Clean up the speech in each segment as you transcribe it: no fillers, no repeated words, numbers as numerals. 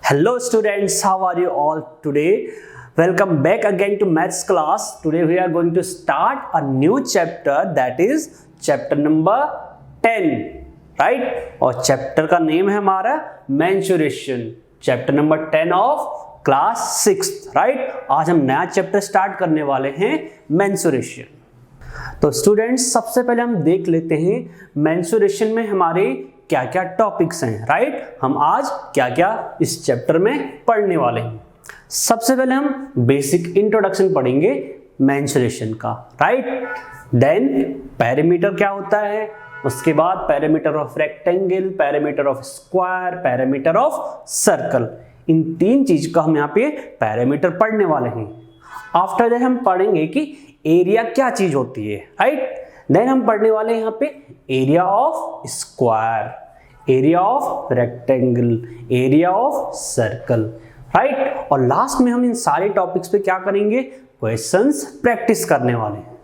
Hello students, how are you all today? Welcome back again to maths class. Today we are going to start a new chapter, that is chapter number 10, right? और chapter का name है हमारा mensuration. Chapter number 10 of class 6th, right? आज हम नया chapter start करने वाले हैं mensuration. तो स्टूडेंट्स सबसे पहले हम देख लेते हैं mensuration में हमारे क्या क्या टॉपिक्स हैं, राइट? हम आज क्या क्या इस चैप्टर में पढ़ने वाले हैं। सबसे पहले हम बेसिक इंट्रोडक्शन पढ़ेंगे मेंसुरेशन का, राइट? देन पैरामीटर क्या होता है, उसके बाद perimeter of rectangle, perimeter of square, perimeter of circle, इन तीन चीज का हम यहाँ पे पैरामीटर पढ़ने वाले हैं। आफ्टर दैट हम पढ़ेंगे कि एरिया क्या चीज होती है, राइट? देन हम पढ़ने वाले हैं यहाँ पे area of square, area of rectangle, area of circle, right? और लास्ट में हम इन सारे टॉपिक्स पे क्या करेंगे, क्वेश्चंस प्रैक्टिस करने वाले हैं।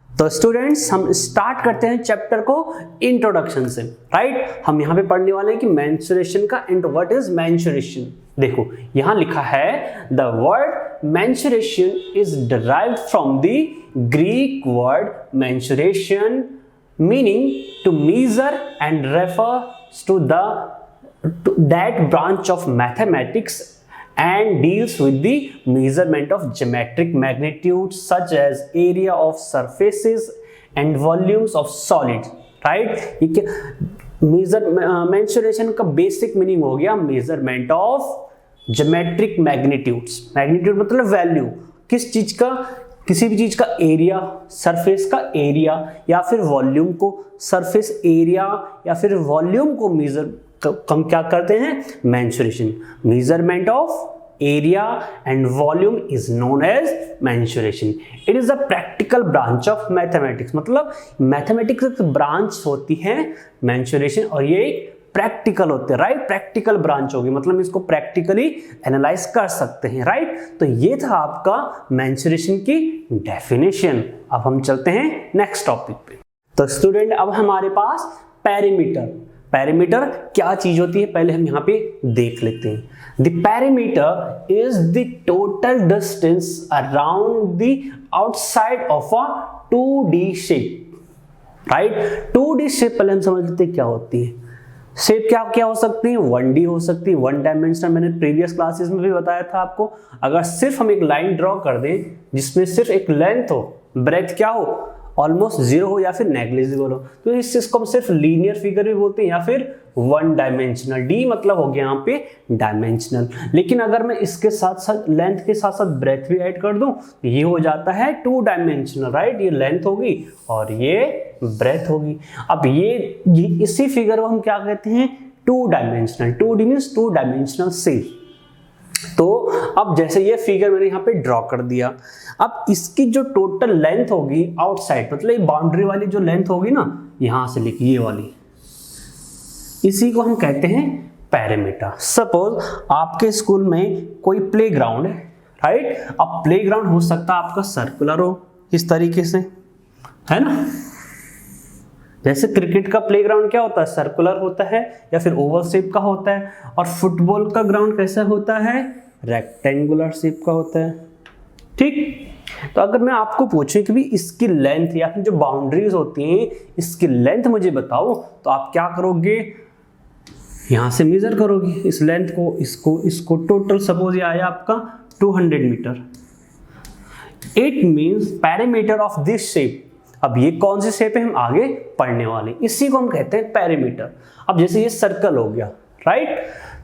तो स्टूडेंट्स हम स्टार्ट करते हैं चैप्टर को इंट्रोडक्शन से, राइट? हम यहाँ पे पढ़ने वाले हैं कि मेंसुरेशन का एंड व्हाट इज मेंसुरेशन। देखो यहाँ लिखा है the word mensuration is derived from the Greek word mensuration meaning to measure and refers to that branch of mathematics and deals with the measurement of geometric magnitudes such as area of surfaces and volumes of solids, right? ये mensuration का basic meaning हो गया measurement of geometric magnitudes. magnitude मतलब value, किस चीज का, किसी भी चीज का एरिया, सरफेस का एरिया या फिर वॉल्यूम को, सरफेस एरिया या फिर वॉल्यूम को मेजर हम क्या करते हैं, mensuration. Measurement of area and volume is known as mensuration. It is a practical branch of mathematics, मतलब मैथमेटिक्स एक ब्रांच होती है मेंसुरेशन, और ये प्रैक्टिकल होते हैं, राइट? प्रैक्टिकल ब्रांच होगी, मतलब इसको प्रैक्टिकली एनालाइज कर सकते हैं, राइट? तो ये था आपका मेंसुरेशन की डेफिनेशन। अब हम चलते हैं नेक्स्ट टॉपिक पे। तो स्टूडेंट अब हमारे पास पैरामीटर, पैरामीटर क्या चीज होती है पहले हम यहाँ पे देख लेते हैं। The parameter is the total distance around the outside of a 2D shape, right? 2D shape पहले हम समझ लेते हैं क्या होती है। शेप क्या क्या हो सकती है, 1D हो सकती है, वन डायमेंशनल। मैंने प्रीवियस क्लासेस में भी बताया था आपको, अगर सिर्फ हम एक लाइन ड्रॉ कर दें जिसमें सिर्फ एक लेंथ हो, ब्रेथ क्या हो, ऑलमोस्ट जीरो हो या फिर नेग्लिजिबल हो, तो इस चीज को हम सिर्फ लीनियर फिगर भी बोलते हैं या फिर वन डायमेंशनल। डी मतलब हो गया यहाँ पे डायमेंशनल। लेकिन अगर मैं इसके साथ साथ लेंथ के साथ साथ ब्रेथ भी ऐड कर दूं तो ये हो जाता है 2 डायमेंशनल, राइट? ये लेंथ होगी और ये ब्रेथ होगी। अब ये इसी फिगर को हम क्या कहते हैं, 2 dimensional. 2D means 2 dimensional shape. तो अब जैसे ये फिगर मैंने यहाँ पे ड्रॉ कर दिया, अब इसकी जो टोटल लेंथ होगी आउटसाइड, मतलब ये बाउंड्री वाली जो लेंथ होगी ना, यहां से लेके ये वाली, इसी को हम कहते हैं पैरामीटर। सपोज आपके स्कूल में कोई प्लेग्राउंड है, राइट? अब प्लेग्राउंड हो सकता है आपका सर्कुलर हो, इस तरीके से, है ना? जैसे क्रिकेट का प्लेग्राउंड क्या होता है, सर्कुलर होता है या फिर ओवल शेप का होता है, और फुटबॉल का ग्राउंड कैसा होता है, रेक्टेंगुलर शेप का होता है, ठीक? तो अगर मैं आपको पूछूं कि भी इसकी लेंथ या फिर जो बाउंड्रीज होती हैं इसकी लेंथ मुझे बताओ, तो आप क्या करोगे, यहां से मेजर करोगे इस लेंथ को, इसको टोटल सपोज ये आया आपका 200 metre. It means parameter of this shape. अब ये कौन सी शेप है हम आगे पढ़ने वाले, इसी को हम कहते हैं पैरामीटर। अब जैसे ये सर्कल हो गया, राइट?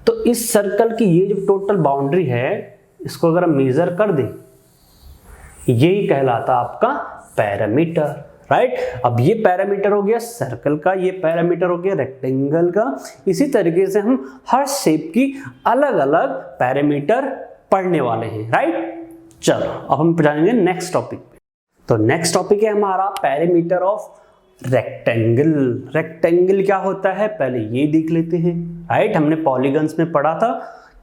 तो इस सर्कल की ये जो टोटल बाउंड्री है, इसको अगर हम मेजर कर दें, यही कहलाता आपका पैरामीटर, राइट? अब ये पैरामीटर हो गया सर्कल का, ये पैरामीटर हो गया रेक्टेंगल का। इसी तरीके से हम हर शेप की अलग अलग पैरामीटर पढ़ने वाले हैं, राइट? चलो अब हम जाएंगे नेक्स्ट टॉपिक पे। तो नेक्स्ट टॉपिक है हमारा पैरामीटर ऑफ रेक्टेंगल। रेक्टेंगल क्या होता है पहले ये देख लेते हैं, राइट? हमने पॉलीगन्स में पढ़ा था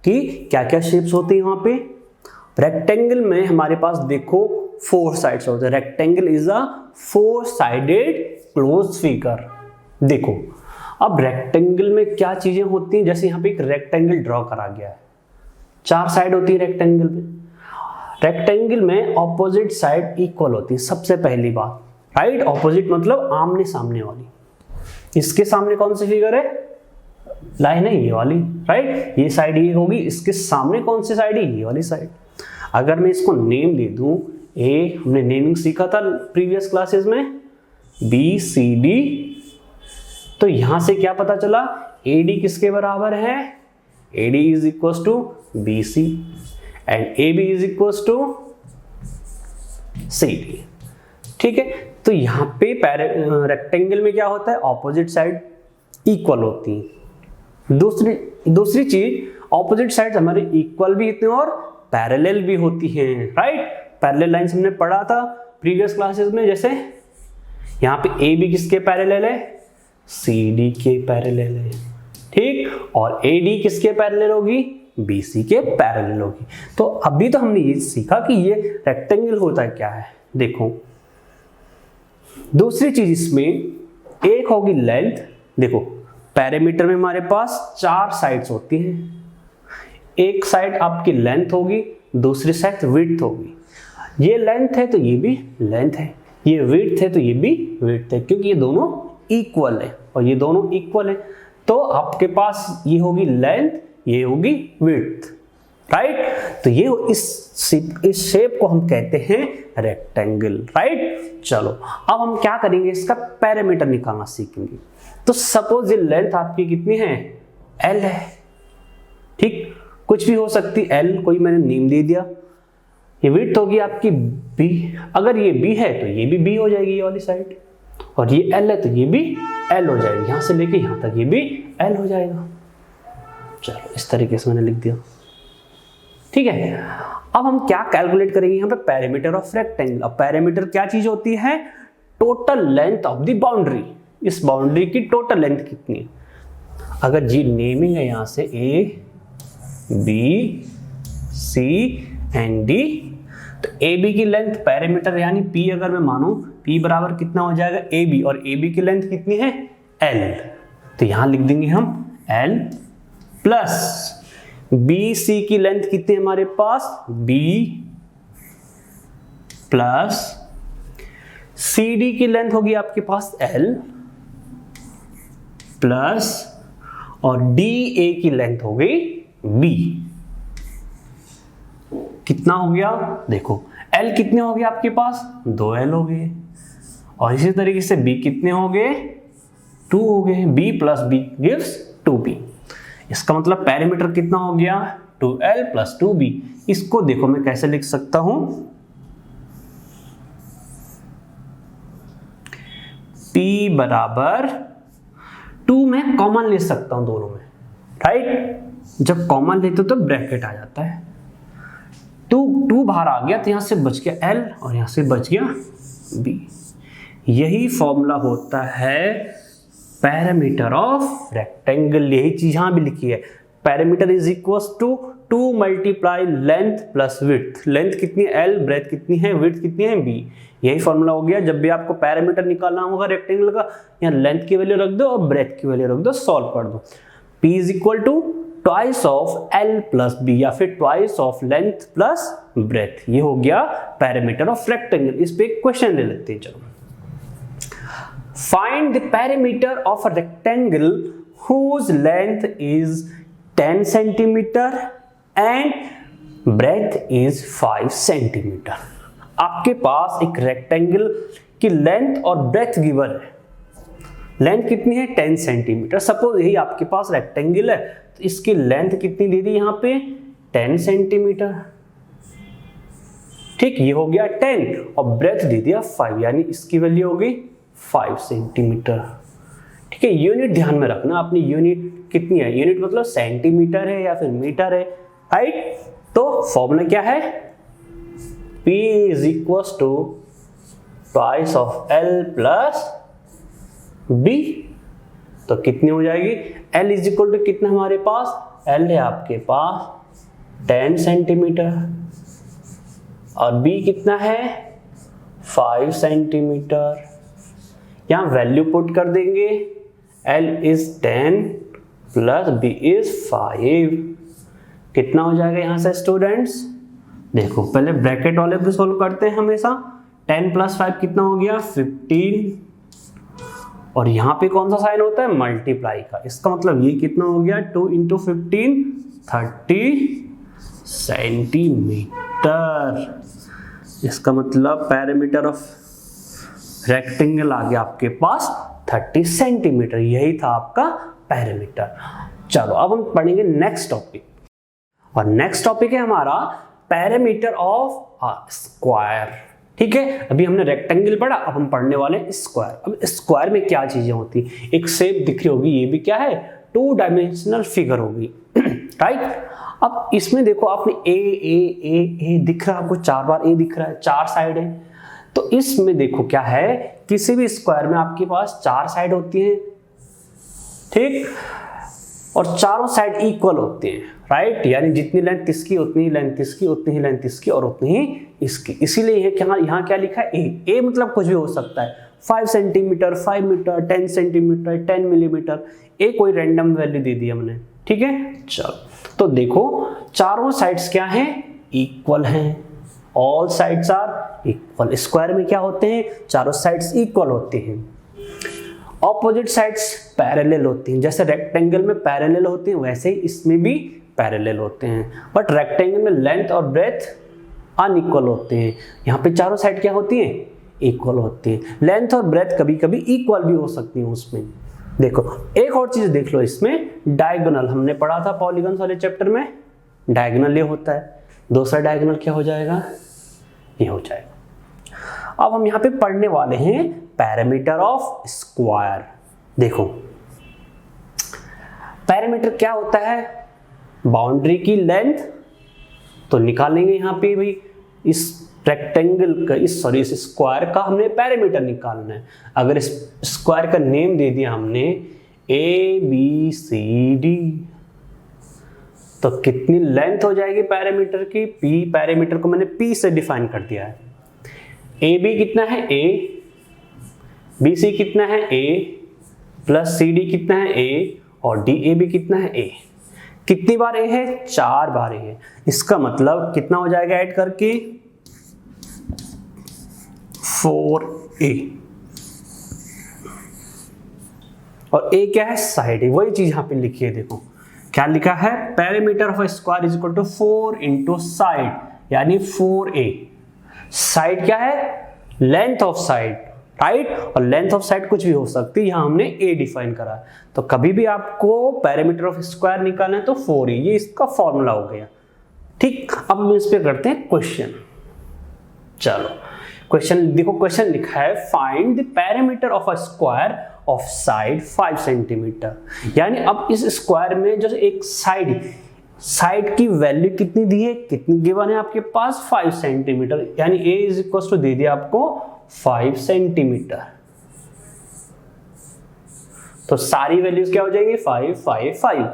कि क्या क्या शेप्स होती है वहां पे। रेक्टेंगल में हमारे पास देखो 4 साइड्स होते हैं। Rectangle is a 4 sided close figure. देखो अब रेक्टेंगल में क्या चीजें होती हैं, जैसे यहाँ पे एक रेक्टेंगल ड्रॉ करा गया है, 4 साइड होती है रेक्टेंगल में। रेक्टेंगल में ऑपोजिट साइड इक्वल होती है, सबसे पहली बात, राइट। ऑपोजिट मतलब आमने सामने वाली। इसके सामने कौन सी फिगर है, लाइन है ये वाली, राइट। ये साइड ये होगी, इसके सामने कौन सी साइड है, ये वाली साइड। अगर मैं इसको नेम दे दूं, ए, हमने नेमिंग सीखा था प्रीवियस क्लासेस में, बी सी डी, तो यहां से क्या पता चला, ए डी किसके बराबर है, A D is equal to B C and A B is equal to C D. ठीक है, तो यहाँ पे रेक्टेंगल में क्या होता है, ऑपोजिट साइड इक्वल होती है। दूसरी चीज, ऑपोजिट साइड हमारे इक्वल भी होती हैं और पैरेलल भी होती हैं, राइट। पैरेलल लाइंस हमने पढ़ा था प्रीवियस क्लासेस में, जैसे यहाँ पे ए बी किसके पैरेलल है, सी डी के पैरेलल है, ठीक। और ए डी किसके पैरेलल होगी, बी सी के पैरेलल होगी। तो अभी तो हमने ये सीखा कि ये रेक्टेंगल होता है क्या है। देखो दूसरी चीज इसमें एक होगी लेंथ। देखो पैरामीटर में हमारे पास 4 साइड्स होती हैं, एक साइड आपकी लेंथ होगी, दूसरी साइड विड्थ होगी। ये लेंथ है तो ये भी लेंथ है, ये विड्थ है तो ये भी विड्थ है, क्योंकि ये दोनों इक्वल है और ये दोनों इक्वल है। तो आपके पास ये होगी लेंथ, ये होगी विड्थ, राइट। तो ये इस शेप को हम कहते हैं रेक्टेंगल, राइट। चलो अब हम क्या करेंगे, इसका पैरामीटर निकालना सीखेंगे। तो सपोज ये लेंथ आपकी कितनी है, एल है, ठीक, कुछ भी हो सकती एल, कोई मैंने नेम दे दिया। ये विड्थ होगी आपकी बी, अगर ये बी है तो ये भी बी हो जाएगी ये वाली साइड, और ये एल है तो ये भी एल हो जाएगी, यहां से लेके यहां तक ये भी एल हो जाएगा। चलो इस तरीके से मैंने लिख दिया, ठीक है। अब हम क्या कैलकुलेट करेंगे यहाँ पे, पैरामीटर ऑफ रेक्टेंगल। अब पैरामीटर क्या चीज होती है, total length of the boundary. इस बाउंड्री की टोटल लेंथ कितनी है। अगर जी नेमिंग है यहाँ से A B C and D, तो ए बी की लेंथ पैरामीटर यानी पी अगर मैं मानूं, पी बराबर कितना हो जाएगा ए बी, और ए बी की लेंथ कितनी है एल, तो यहां लिख देंगे हम एल प्लस बी सी की लेंथ कितनी है हमारे पास, बी प्लस सी डी की लेंथ होगी आपके पास एल प्लस, और डी ए की लेंथ हो गई बी। कितना हो गया, देखो एल कितने हो गए आपके पास, 2L हो गए, और इसी तरीके से बी कितने हो गए, 2 हो गए, B plus B gives 2B। इसका मतलब पैरामीटर कितना हो गया, 2L प्लस 2B। इसको देखो मैं कैसे लिख सकता हूं, P बराबर 2 में कॉमन ले सकता हूं दोनों में, राइट। जब कॉमन लेते तो ब्रैकेट आ जाता है, 2 बाहर आ गया तो यहां से बच गया L और यहां से बच गया B। यही फॉर्मूला होता है पैरामीटर ऑफ रेक्टेंगल। यही चीज यहां भी लिखी है, parameter is equal to 2 multiply length plus width. Length कितनी है L, ब्रेथ कितनी है, विड्थ कितनी है B। यही फॉर्मूला हो गया। जब भी आपको पैरामीटर निकालना होगा रेक्टेंगल का, यहाँ लेंथ की वैल्यू रख दो और ब्रेथ की वैल्यू रख दो, सॉल्व कर दो। P is equal to twice of L plus B या फिर twice of length plus breadth. ये हो गया पैरामीटर ऑफ रेक्टेंगल। इस पे एक क्वेश्चन ले लेते हैं, चलो। Find the perimeter of a rectangle whose length is 10 centimeter and breadth is 5 centimeter। आपके पास एक रेक्टेंगल की लेंथ और ब्रेथ गिवन है। लेंथ कितनी है 10 सेंटीमीटर। सपोज यही आपके पास रेक्टेंगल है, तो इसकी लेंथ कितनी दे दी यहाँ पे 10 सेंटीमीटर, ठीक। ये हो गया 10 और ब्रेथ दे दिया 5, यानी इसकी वैल्यू हो गई 5 सेंटीमीटर, ठीक है। यूनिट ध्यान में रखना, अपनी यूनिट कितनी है, यूनिट मतलब सेंटीमीटर है या फिर मीटर है, राइट। तो फॉर्मूला क्या है, P is equal to twice of L plus B। तो कितनी हो जाएगी, L इज इक्वल टू कितना हमारे पास, L है आपके पास 10 सेंटीमीटर और B कितना है 5 सेंटीमीटर। यहां वैल्यू पुट कर देंगे, L is 10 plus B is 5। कितना हो जाएगा यहाँ से स्टूडेंट्स? देखो पहले ब्रैकेट वाले को सोल्व करते हैं हमेशा। 10 + 5 कितना हो गया? 15। और यहाँ पे कौन सा साइन होता है? मल्टीप्लाई का। इसका मतलब ये कितना हो गया? 2 × 15 30 सेंटीमीटर। इसका मतलब पैरामीटर ऑफ रेक्टेंगल आ गया आपके पास 30 सेंटीमीटर। यही था आपका पैरामीटर। चलो अब हम पढ़ेंगे नेक्स्ट टॉपिक, और नेक्स्ट टॉपिक है हमारा पैरामीटर ऑफ स्क्वायर। ठीक है, अभी हमने रेक्टेंगल पढ़ा, अब हम पढ़ने वाले हैं स्क्वायर। अब स्क्वायर में क्या चीजें होती? एक शेप दिख रही होगी, ये भी क्या है? 2 डायमेंशनल फिगर होगी। राइट। अब इसमें देखो आपने ए दिख रहा है आपको, 4 बार ए दिख रहा है, 4 साइड है। तो इसमें देखो क्या है, किसी भी स्क्वायर में आपके पास 4 साइड होती हैं, ठीक, और चारों साइड इक्वल होते हैं। राइट, यानी जितनी लेंथ इसकी उतनी ही लेंथ इसकी, उतनी ही लेंथ इसकी और उतनी ही इसकी। इसीलिए यहाँ क्या लिखा है? ए मतलब कुछ भी हो सकता है, 5 सेंटीमीटर, 5 मीटर, 10 सेंटीमीटर, 10 मिलीमीटर। ए कोई रैंडम वैल्यू दे दी हमने। ठीक है, चलो तो देखो चारों साइड्स क्या हैं? इक्वल हैं। All sides are equal. Square में क्या होते हैं? चारों साइड्स इक्वल होते हैं। ऑपोजिट साइड्स पैरेलल होती हैं। जैसे रेक्टेंगल में पैरेलल होते हैं, वैसे ही इसमें भी पैरेलल होते हैं। बट रेक्टेंगल में लेंथ और ब्रेथ अनइक्वल होते हैं। यहाँ पे चारों साइड क्या होती हैं? इक्वल होती हैं। लेंथ और ब्रेथ कभी कभी इक्वल भी हो सकती हैं उसमें। देखो एक और चीज देख लो, इसमें डायगोनल हमने पढ़ा था पॉलीगन्स वाले चैप्टर में। डायगोनल ये होता है, दूसरा डायगोनल क्या हो जाएगा? ये हो जाएगा। अब हम यहाँ पे पढ़ने वाले हैं पैरामीटर ऑफ स्क्वायर। देखो पैरामीटर क्या होता है? बाउंड्री की लेंथ तो निकालेंगे यहाँ पे भाई, इस रेक्टेंगल का, इस स्क्वायर का हमने पैरामीटर निकालना है। अगर इस स्क्वायर का नेम दे दिया हमने ABCD, तो कितनी लेंथ हो जाएगी पैरामीटर की? P। पैरामीटर को मैंने P से डिफाइन कर दिया है। AB कितना है? A। BC कितना है? A प्लस CD कितना है? A और DAB कितना है? A। कितनी बार A है? 4 बार A है। इसका मतलब कितना हो जाएगा ऐड करके? 4A। और A क्या है? साइड है। वही चीज यहां पे लिखी है, देखो क्या लिखा है? Parameter of square is equal to 4 × side, यानी 4A। साइड क्या है? Length of side. राइट, और लेंथ ऑफ साइड कुछ भी हो सकती है, यहां हमने A डिफाइन करा। तो कभी भी आपको पैरामीटर ऑफ स्क्वायर निकालना है तो 4A, ये इसका फॉर्मूला हो गया। ठीक, अब हम इस पे करते हैं क्वेश्चन। चलो क्वेश्चन देखो, क्वेश्चन लिखा है find the parameter of a square of side 5 centimetre. यानी अब इस स्क्वायर में जो एक साइड की वैल्यू कितनी दी है? कितनी गिवन है आपके पास? 5 सेंटीमीटर। यानी A इज इक्वल टू दे दिया आपको 5 सेंटीमीटर। तो सारी वैल्यूज क्या हो जाएंगी? 5 5 5।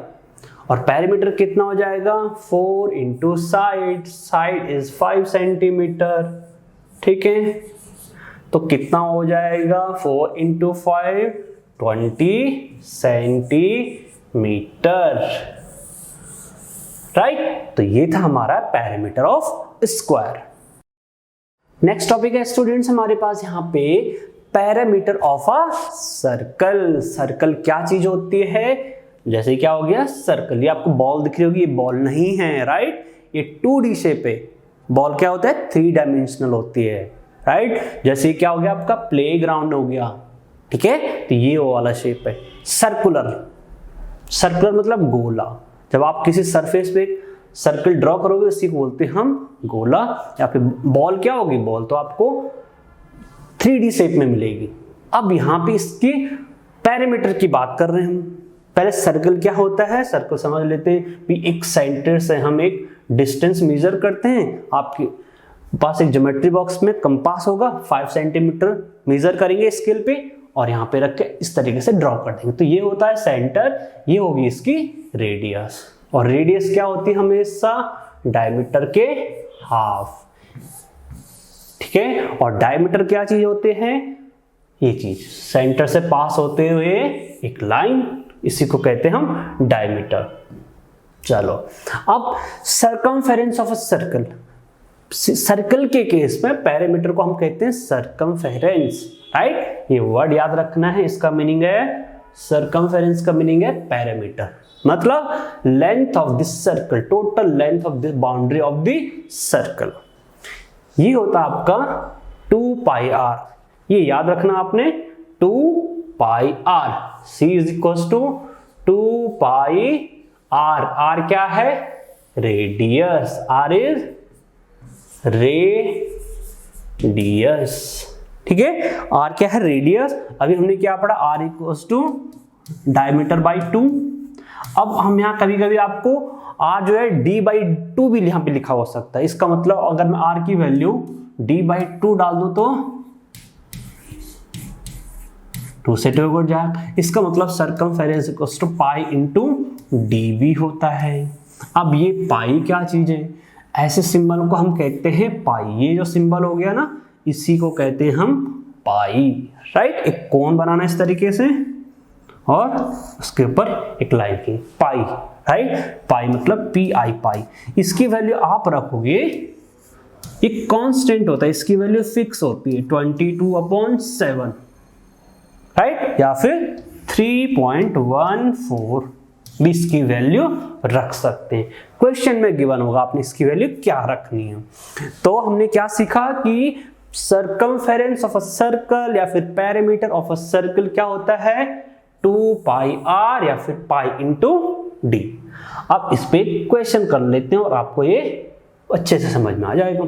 और पैरामीटर कितना हो जाएगा? 4 × साइड। Side is 5 centimetre. ठीक है, तो कितना हो जाएगा? 4 × 5 20 सेंटीमीटर। राइट, तो ये था हमारा parameter of square. Next topic है स्टूडेंट्स हमारे पास यहाँ पे parameter of a circle. Circle क्या चीज होती है? जैसे क्या हो गया? सर्कल। ये आपको बॉल दिख रही होगी, ये बॉल नहीं है। राइट, ये 2D शेप है। बॉल क्या होता है? 3 डायमेंशनल होती है। राइट, जैसे क्या हो गया आपका? प्लेग्राउंड हो गया। ठीक है, तो ये वो वाला शेप है सर्कुलर। सर्कुलर मतलब गोला। जब आप किसी सरफेस पे सर्कल ड्रॉ करोगे उसी को बोलते हैं हम गोला। या फिर बॉल क्या होगी? बॉल तो आपको 3D शेप में मिलेगी। अब यहाँ पे इसकी पैरामीटर की बात कर रहे हैं हम। पहले सर्कल क्या होता है? सर्कल समझ लेते हैं कि एक सेंटर से हम एक डिस्टेंस मेजर करते हैं। आपके पास एक ज्योमेट्री बॉक्स में कंपास होगा, 5 सेंटीमीटर मेजर करेंगे स्केल पे और यहाँ पे रख के इस तरीके से ड्रॉ कर देंगे। तो ये होता है सेंटर, ये होगी इसकी रेडियस। और रेडियस क्या होती है? हमेशा डायमीटर के हाफ। ठीक है, और डायमीटर क्या चीज होते हैं? ये चीज सेंटर से पास होते हुए एक लाइन, इसी को कहते हैं हम डायमीटर। चलो, अब circumference of a circle, circle के केस में पैरामीटर को हम कहते हैं सर्कमफेरेंस, राइट। ये वर्ड याद रखना है, इसका मीनिंग है सर्कमफेरेंस का मीनिंग है पैरामीटर, मतलब length of this circle, total length of this boundary of the circle. ये होता आपका 2 पाई r, ये याद रखना आपने 2 pi r, c is equal to 2 pi r, r क्या है रेडियस, r इज रेडियस, ठीक है, r क्या है रेडियस। अभी हमने क्या पढ़ा, r equals to diameter by 2। अब हम यहाँ कभी कभी आपको r जो है d/2 भी यहाँ पे लिखा हो सकता है, इसका मतलब अगर मैं r की वैल्यू d/2 डाल दूं तो 2 से 2 कट जाएगा, इसका मतलब circumference equals to pi into dv होता है। अब ये पाई क्या चीज है, ऐसे सिंबल को हम कहते हैं पाई, ये जो सिंबल हो गया ना इसी को कहते हैं हम पाई, राइट। एक कोन बनाना इस तरीके से और उसके ऊपर एक लाइन की पाई, राइट, पाई मतलब PI पाई। इसकी वैल्यू आप रखोगे, एक कांस्टेंट होता है, इसकी वैल्यू फिक्स होती है 22/7, राइट, या फिर 3.14 भी इसकी वैल्यू रख सकते हैं। क्वेश्चन में गिवन होगा आपने इसकी वैल्यू क्या रखनी है। तो हमने क्या सीखा कि सर्कमफेरेंस ऑफ अ सर्कल या फिर पैरामीटर ऑफ अ सर्कल क्या होता है 2 पाई r या फिर पाई इंटू d। अब इस पे क्वेश्चन कर लेते हैं और आपको ये अच्छे से समझ में आ जाएगा।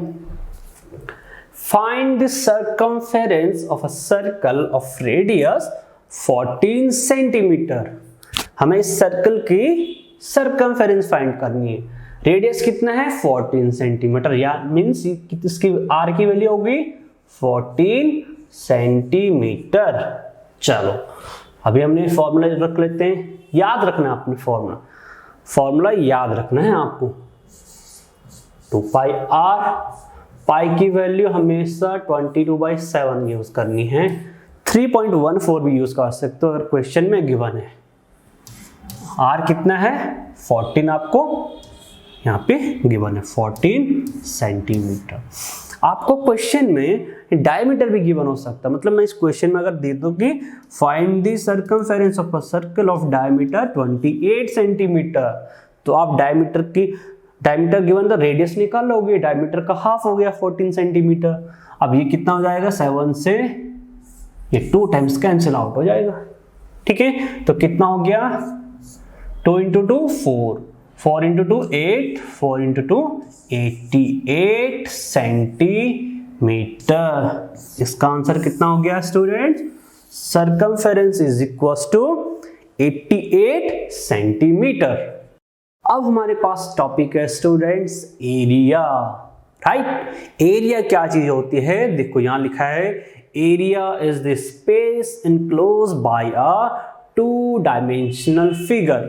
Find the circumference of a circle of radius 14 centimetre. हमें इस सर्कल की सर्कमफेरेंस फाइंड करनी है, रेडियस कितना है 14 सेंटीमीटर, या मींस इसकी r की वैल्यू होगी 14 सेंटीमीटर। चलो अभी हमने फॉर्मूला रख लेते हैं, याद रखना है आपने फॉर्मूला याद रखना है आपको। 2 पाई r, पाई की वैल्यू हमेशा 22/7 यूज करनी है, 3.14 भी यूज कर सकते हो अगर क्वेश्चन में गिवन है। r कितना है 14, आपको यहाँ पे गिवन है 14 सेंटीमीटर। आपको क्वेश्चन में डायमीटर भी गिवन हो सकता है, मतलब मैं इस क्वेश्चन में अगर दे दूं कि find the circumference of a circle of diameter 28 centimetre, तो आप डायमीटर गिवन तो रेडियस निकाल लोगे, डायमीटर का हाफ हो गया 14 सेंटीमीटर। अब ये कितना हो जाएगा, 7 से ये 2 टाइम्स कैंसिल आउट हो जाएगा, ठीक है। तो कितना हो गया 2 × 2 4, 4 × 2 8, 4 × 2 88 सेंटीमीटर। इसका आंसर कितना हो गया student, circumference is equal to 88 centimetre. अब हमारे पास टॉपिक है स्टूडेंट्स एरिया, राइट। एरिया क्या चीज होती है, देखो यहां लिखा है area is the space enclosed by a 2 dimensional figure.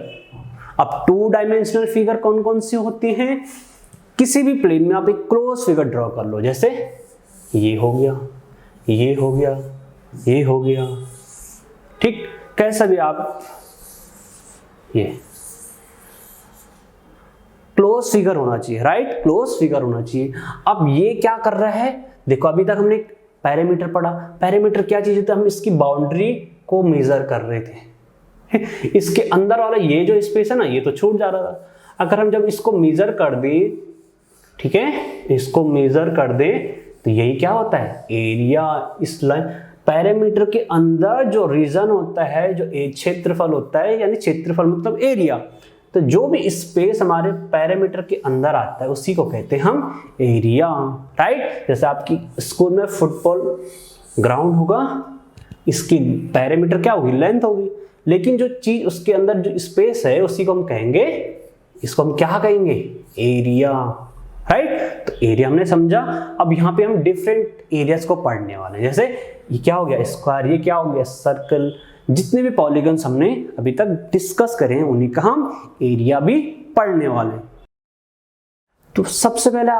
अब 2 डायमेंशनल फिगर कौन कौन सी होती हैं, किसी भी प्लेन में आप एक क्लोज फिगर ड्रॉ कर लो, जैसे ये हो गया, ये हो गया, ये हो गया, ठीक, कैसा भी आप ये क्लोज फिगर होना चाहिए, राइट, क्लोज फिगर होना चाहिए। अब ये क्या कर रहा है, देखो अभी तक हमने पैरामीटर पढ़ा, पैरामीटर क्या चीज होता है, हम इसकी बाउंड्री को मेजर कर रहे थे, इसके अंदर वाला ये जो स्पेस है ना ये तो छूट जा रहा था। अगर हम जब इसको मेजर कर दें, ठीक है, इसको मेजर कर दें तो यही क्या होता है एरिया। इस लाइन पैरामीटर के अंदर जो रीजन होता है, जो क्षेत्रफल होता है, यानी क्षेत्रफल मतलब एरिया, तो जो भी स्पेस हमारे पैरामीटर के अंदर आता है उसी को कहते हैं हम एरिया, राइट। जैसे आपकी स्कूल में फुटबॉल ग्राउंड होगा, इसकी पैरामीटर क्या होगी लेंथ होगी, लेकिन जो चीज उसके अंदर जो स्पेस है उसी को हम कहेंगे, इसको हम क्या कहेंगे एरिया, राइट। तो एरिया हमने समझा। अब यहाँ पे हम डिफरेंट एरियाज को पढ़ने वाले हैं, जैसे ये क्या हो गया स्क्वायर, ये क्या हो गया सर्कल, जितने भी पॉलीगन्स हमने अभी तक डिस्कस करे हैं उन्हीं का हम एरिया भी पढ़ने वाले हैं। तो सबसे पहले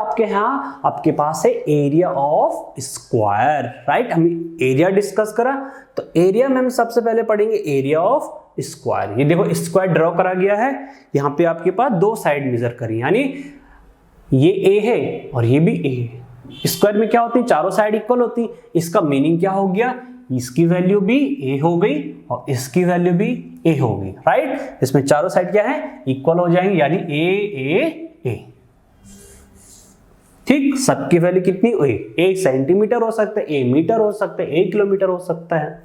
आपके पास है एरिया ऑफ स्क्वायर, राइट। हमने एरिया डिस्कस करा, तो एरिया में हम सबसे पहले पढ़ेंगे एरिया ऑफ स्क्वायर। ये देखो स्क्वायर ड्रॉ करा गया है, यहाँ पे आपके पास दो साइड मेजर करी, यानी ये ए है और ये भी ए है। स्क्वायर में क्या होती है, चारों साइड इक्वल होती। इसका मीनिंग क्या हो गया, इसकी वैल्यू भी ए हो गई और इसकी वैल्यू भी ए हो गई, राइट। इसमें चारों साइड क्या है, इक्वल हो जाएंगे, यानी ए। ठीक, सबकी वैल्यू कितनी, ए सेंटीमीटर हो सकता है, ए मीटर हो सकता है, ए किलोमीटर हो सकता है।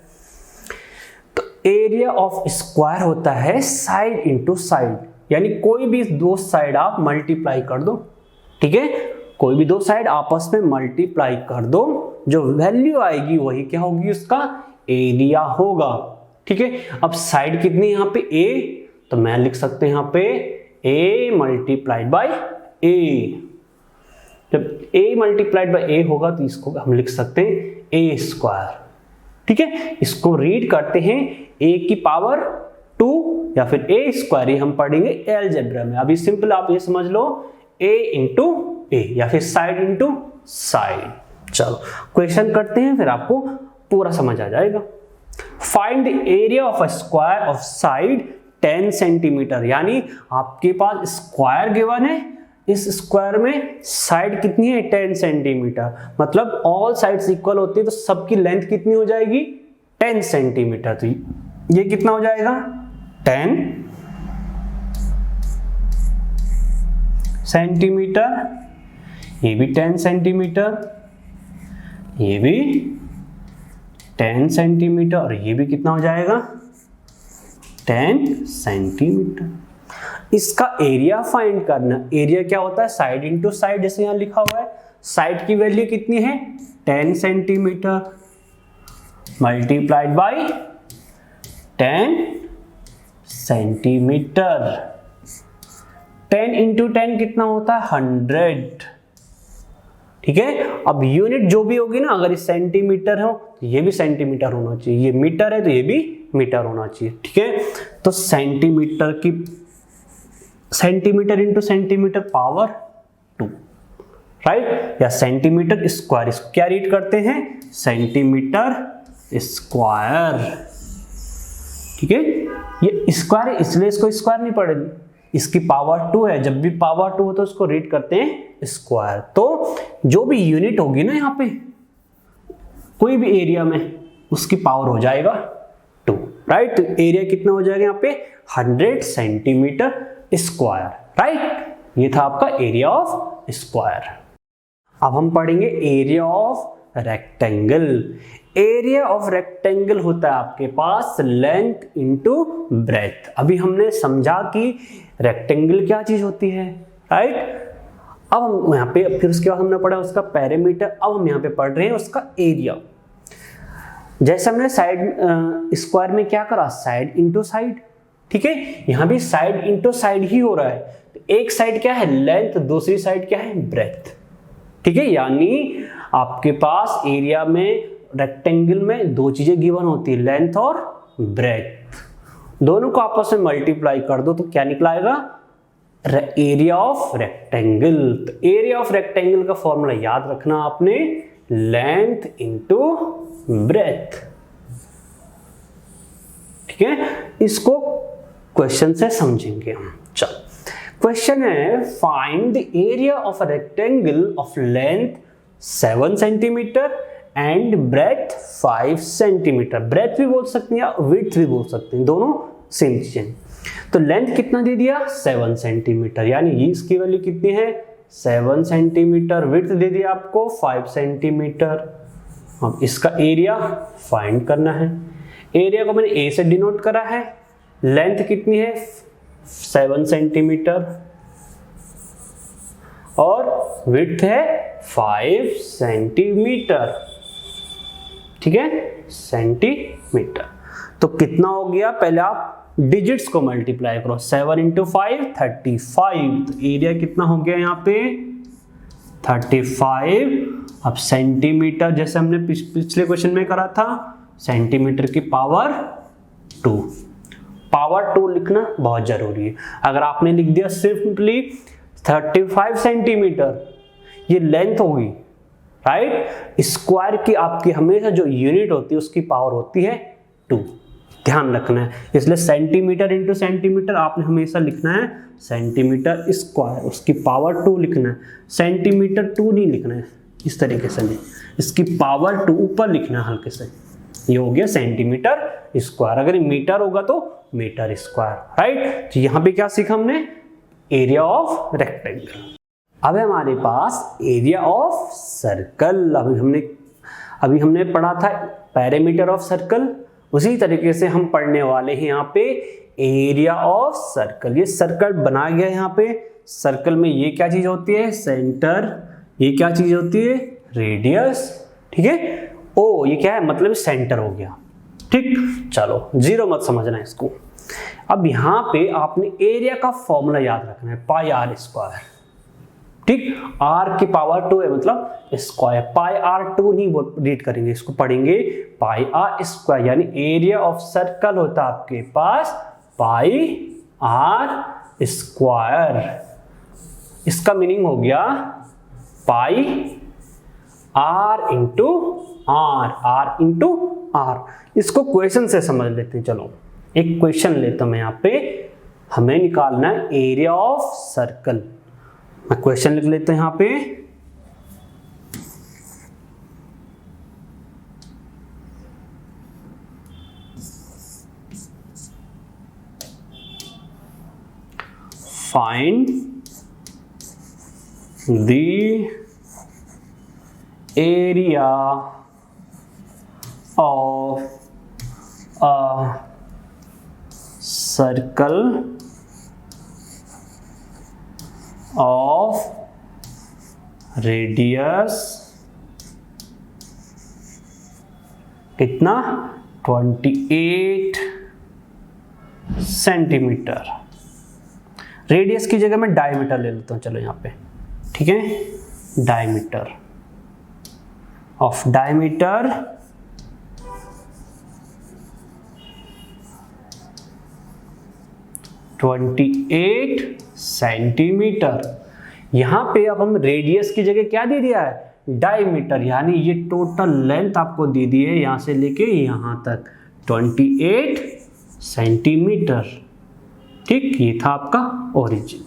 तो एरिया ऑफ स्क्वायर होता है साइड इंटू साइड, यानी कोई भी दो साइड आप मल्टीप्लाई कर दो, ठीक है, कोई भी दो साइड आपस में मल्टीप्लाई कर दो, जो वैल्यू आएगी वही क्या होगी, उसका एरिया होगा, ठीक है। अब साइड कितनी यहाँ पे ए, तो मैं लिख सकते हैं यहाँ पे ए मल्टीप्लाइड बाई ए। जब a मल्टीप्लाइड बाई ए होगा तो इसको हम लिख सकते हैं ए स्क्वायर, ठीक है। इसको रीड करते हैं a की पावर 2 या फिर ए स्क्वायर, ये हम पढ़ेंगे अलजेब्रा में। अभी सिंपल आप ये समझ लो a इंटू ए या फिर साइड इंटू साइड। चलो क्वेश्चन करते हैं, फिर आपको पूरा समझ आ जाएगा। Find the area of a square of side 10 centimetre, यानी आपके पास स्क्वायर गिवन है, इस स्क्वायर में साइड कितनी है 10 सेंटीमीटर, मतलब ऑल साइड्स इक्वल होती है तो सबकी लेंथ कितनी हो जाएगी 10 सेंटीमीटर। तो ये कितना हो जाएगा 10 सेंटीमीटर, ये भी 10 सेंटीमीटर, ये भी 10 सेंटीमीटर और ये भी कितना हो जाएगा 10 सेंटीमीटर। इसका एरिया फाइंड करना, एरिया क्या होता है साइड इंटू साइड, जैसे यहां लिखा हुआ है। साइड की वैल्यू कितनी है 10 centimetre multiplied by 10 centimetre. 10 into 10 कितना होता है 100, ठीक है। अब यूनिट जो भी होगी ना, अगर ये सेंटीमीटर हो तो ये भी सेंटीमीटर होना चाहिए, ये मीटर है तो ये भी मीटर होना चाहिए, ठीक है। तो centimetre into centimetre power 2, right, या सेंटीमीटर स्क्वायर, इसको क्या रीड करते हैं सेंटीमीटर स्क्वायर, ठीक है। ये स्क्वायर है इसलिए इसको स्क्वायर नहीं पढ़ेंगे, इसकी पावर 2 है, जब भी पावर 2 हो तो उसको रीड करते हैं स्क्वायर। तो जो भी यूनिट होगी ना यहाँ पे कोई भी एरिया में, उसकी पावर हो जाएगा 2, राइट। तो एरिया कितना हो जाएगा यहाँ पे 100 सेंटीमीटर स्क्वायर, राइट। ये था आपका एरिया ऑफ स्क्वायर। अब हम पढ़ेंगे area of rectangle. Area of rectangle होता है आपके पास लेंथ इंटू ब्रेथ। अभी हमने समझा कि रेक्टेंगल क्या चीज होती है, राइट। अब हम यहाँ पे, फिर उसके बाद हमने पढ़ा उसका पैरामीटर, अब हम यहाँ पे पढ़ रहे हैं उसका एरिया। जैसे हमने साइड स्क्वायर में क्या करा, साइड इंटू साइड, ठीक है। यहां भी साइड इंटू साइड ही हो रहा है, तो एक साइड क्या है लेंथ, दूसरी साइड क्या है ब्रेथ, ठीक है। यानी आपके पास एरिया में रेक्टेंगल में दो चीजें गिवन होती है, लेंथ और ब्रेथ, दोनों को आपस में मल्टीप्लाई कर दो तो क्या निकलाएगा एरिया ऑफ रेक्टेंगल। तो एरिया ऑफ रेक्टेंगल का फॉर्मूला याद रखना आपने, लेंथ इंटू ब्रेथ, ठीक है। इसको क्वेश्चन से समझेंगे हम। चलो क्वेश्चन है find the area of a rectangle of length 7 centimetre and breadth 5 centimetre. Breadth भी बोल सकते हैं या विड्थ भी बोल सकते हैं, दोनों सेम चीजें। तो लेंथ कितना दे दिया 7 सेंटीमीटर, यानी ये इसकी वैल्यू कितनी है 7 सेंटीमीटर, विड्थ दे दिया आपको 5 सेंटीमीटर। अब इसका एरिया फाइंड करना है। एरिया को मैंने ए से डिनोट करा है, लेंथ कितनी है 7 सेंटीमीटर और विड्थ है 5 सेंटीमीटर, ठीक है, सेंटीमीटर। तो कितना हो गया, पहले आप डिजिट्स को मल्टीप्लाई करो, 7 इंटू 5 35। तो एरिया कितना हो गया यहाँ पे 35। अब सेंटीमीटर जैसे हमने पिछले क्वेश्चन में करा था, सेंटीमीटर की पावर 2। पावर 2 लिखना बहुत जरूरी है। अगर आपने लिख दिया सिंपली 35 सेंटीमीटर, ये लेंथ होगी, राइट। स्क्वायर की आपकी हमेशा जो यूनिट होती है उसकी पावर होती है 2, ध्यान रखना है, इसलिए सेंटीमीटर इंटू सेंटीमीटर आपने हमेशा लिखना है सेंटीमीटर स्क्वायर, उसकी पावर 2 लिखना है, सेंटीमीटर 2 नहीं लिखना है, इस तरीके से नहीं, इसकी पावर 2 ऊपर लिखना है हल्के से। ये हो गया सेंटीमीटर स्क्वायर। अगर मीटर होगा तो मीटर स्क्वायर, राइट। तो यहाँ पे क्या सीखा हमने, एरिया ऑफ रेक्टेंगल। अब हमारे पास एरिया ऑफ सर्कल। अभी हमने पढ़ा था पैरामीटर ऑफ सर्कल, उसी तरीके से हम पढ़ने वाले हैं यहाँ पे एरिया ऑफ सर्कल। ये सर्कल बना गया यहाँ पे, सर्कल में ये क्या चीज होती है, सेंटर, ये क्या चीज होती है, रेडियस, ठीक है। ओ ये क्या है, मतलब सेंटर हो गया, ठीक। चलो जीरो मत समझना इसको। अब यहाँ पे आपने एरिया का फॉर्मूला याद रखना है, पाई आर स्क्वायर, ठीक। आर की पावर 2 है मतलब स्क्वायर, पाई आर 2 नहीं रीड करेंगे, इसको पढ़ेंगे पाई आर स्क्वायर, यानी एरिया ऑफ सर्कल होता है आपके पास पाई आर स्क्वायर। इसका मीनिंग हो गया pi R into R, R into R. इसको क्वेश्चन से समझ लेते हैं। चलो एक क्वेश्चन लेता हूं मैं यहाँ पे, हमें निकालना है एरिया ऑफ सर्कल। मैं क्वेश्चन लिख लेते हैं यहाँ पे, find the area of a circle of radius कितना, 28 सेंटीमीटर। रेडियस की जगह मैं डायमीटर ले लेता हूं, चलो यहाँ पे, ठीक है। Diameter of diameter 28 centimetre. यहां पे अब हम रेडियस की जगह क्या दे दिया है, डायमीटर, यानी ये टोटल लेंथ आपको दे दी है यहां से लेके यहां तक 28 सेंटीमीटर, ठीक। ये था आपका ओरिजिन।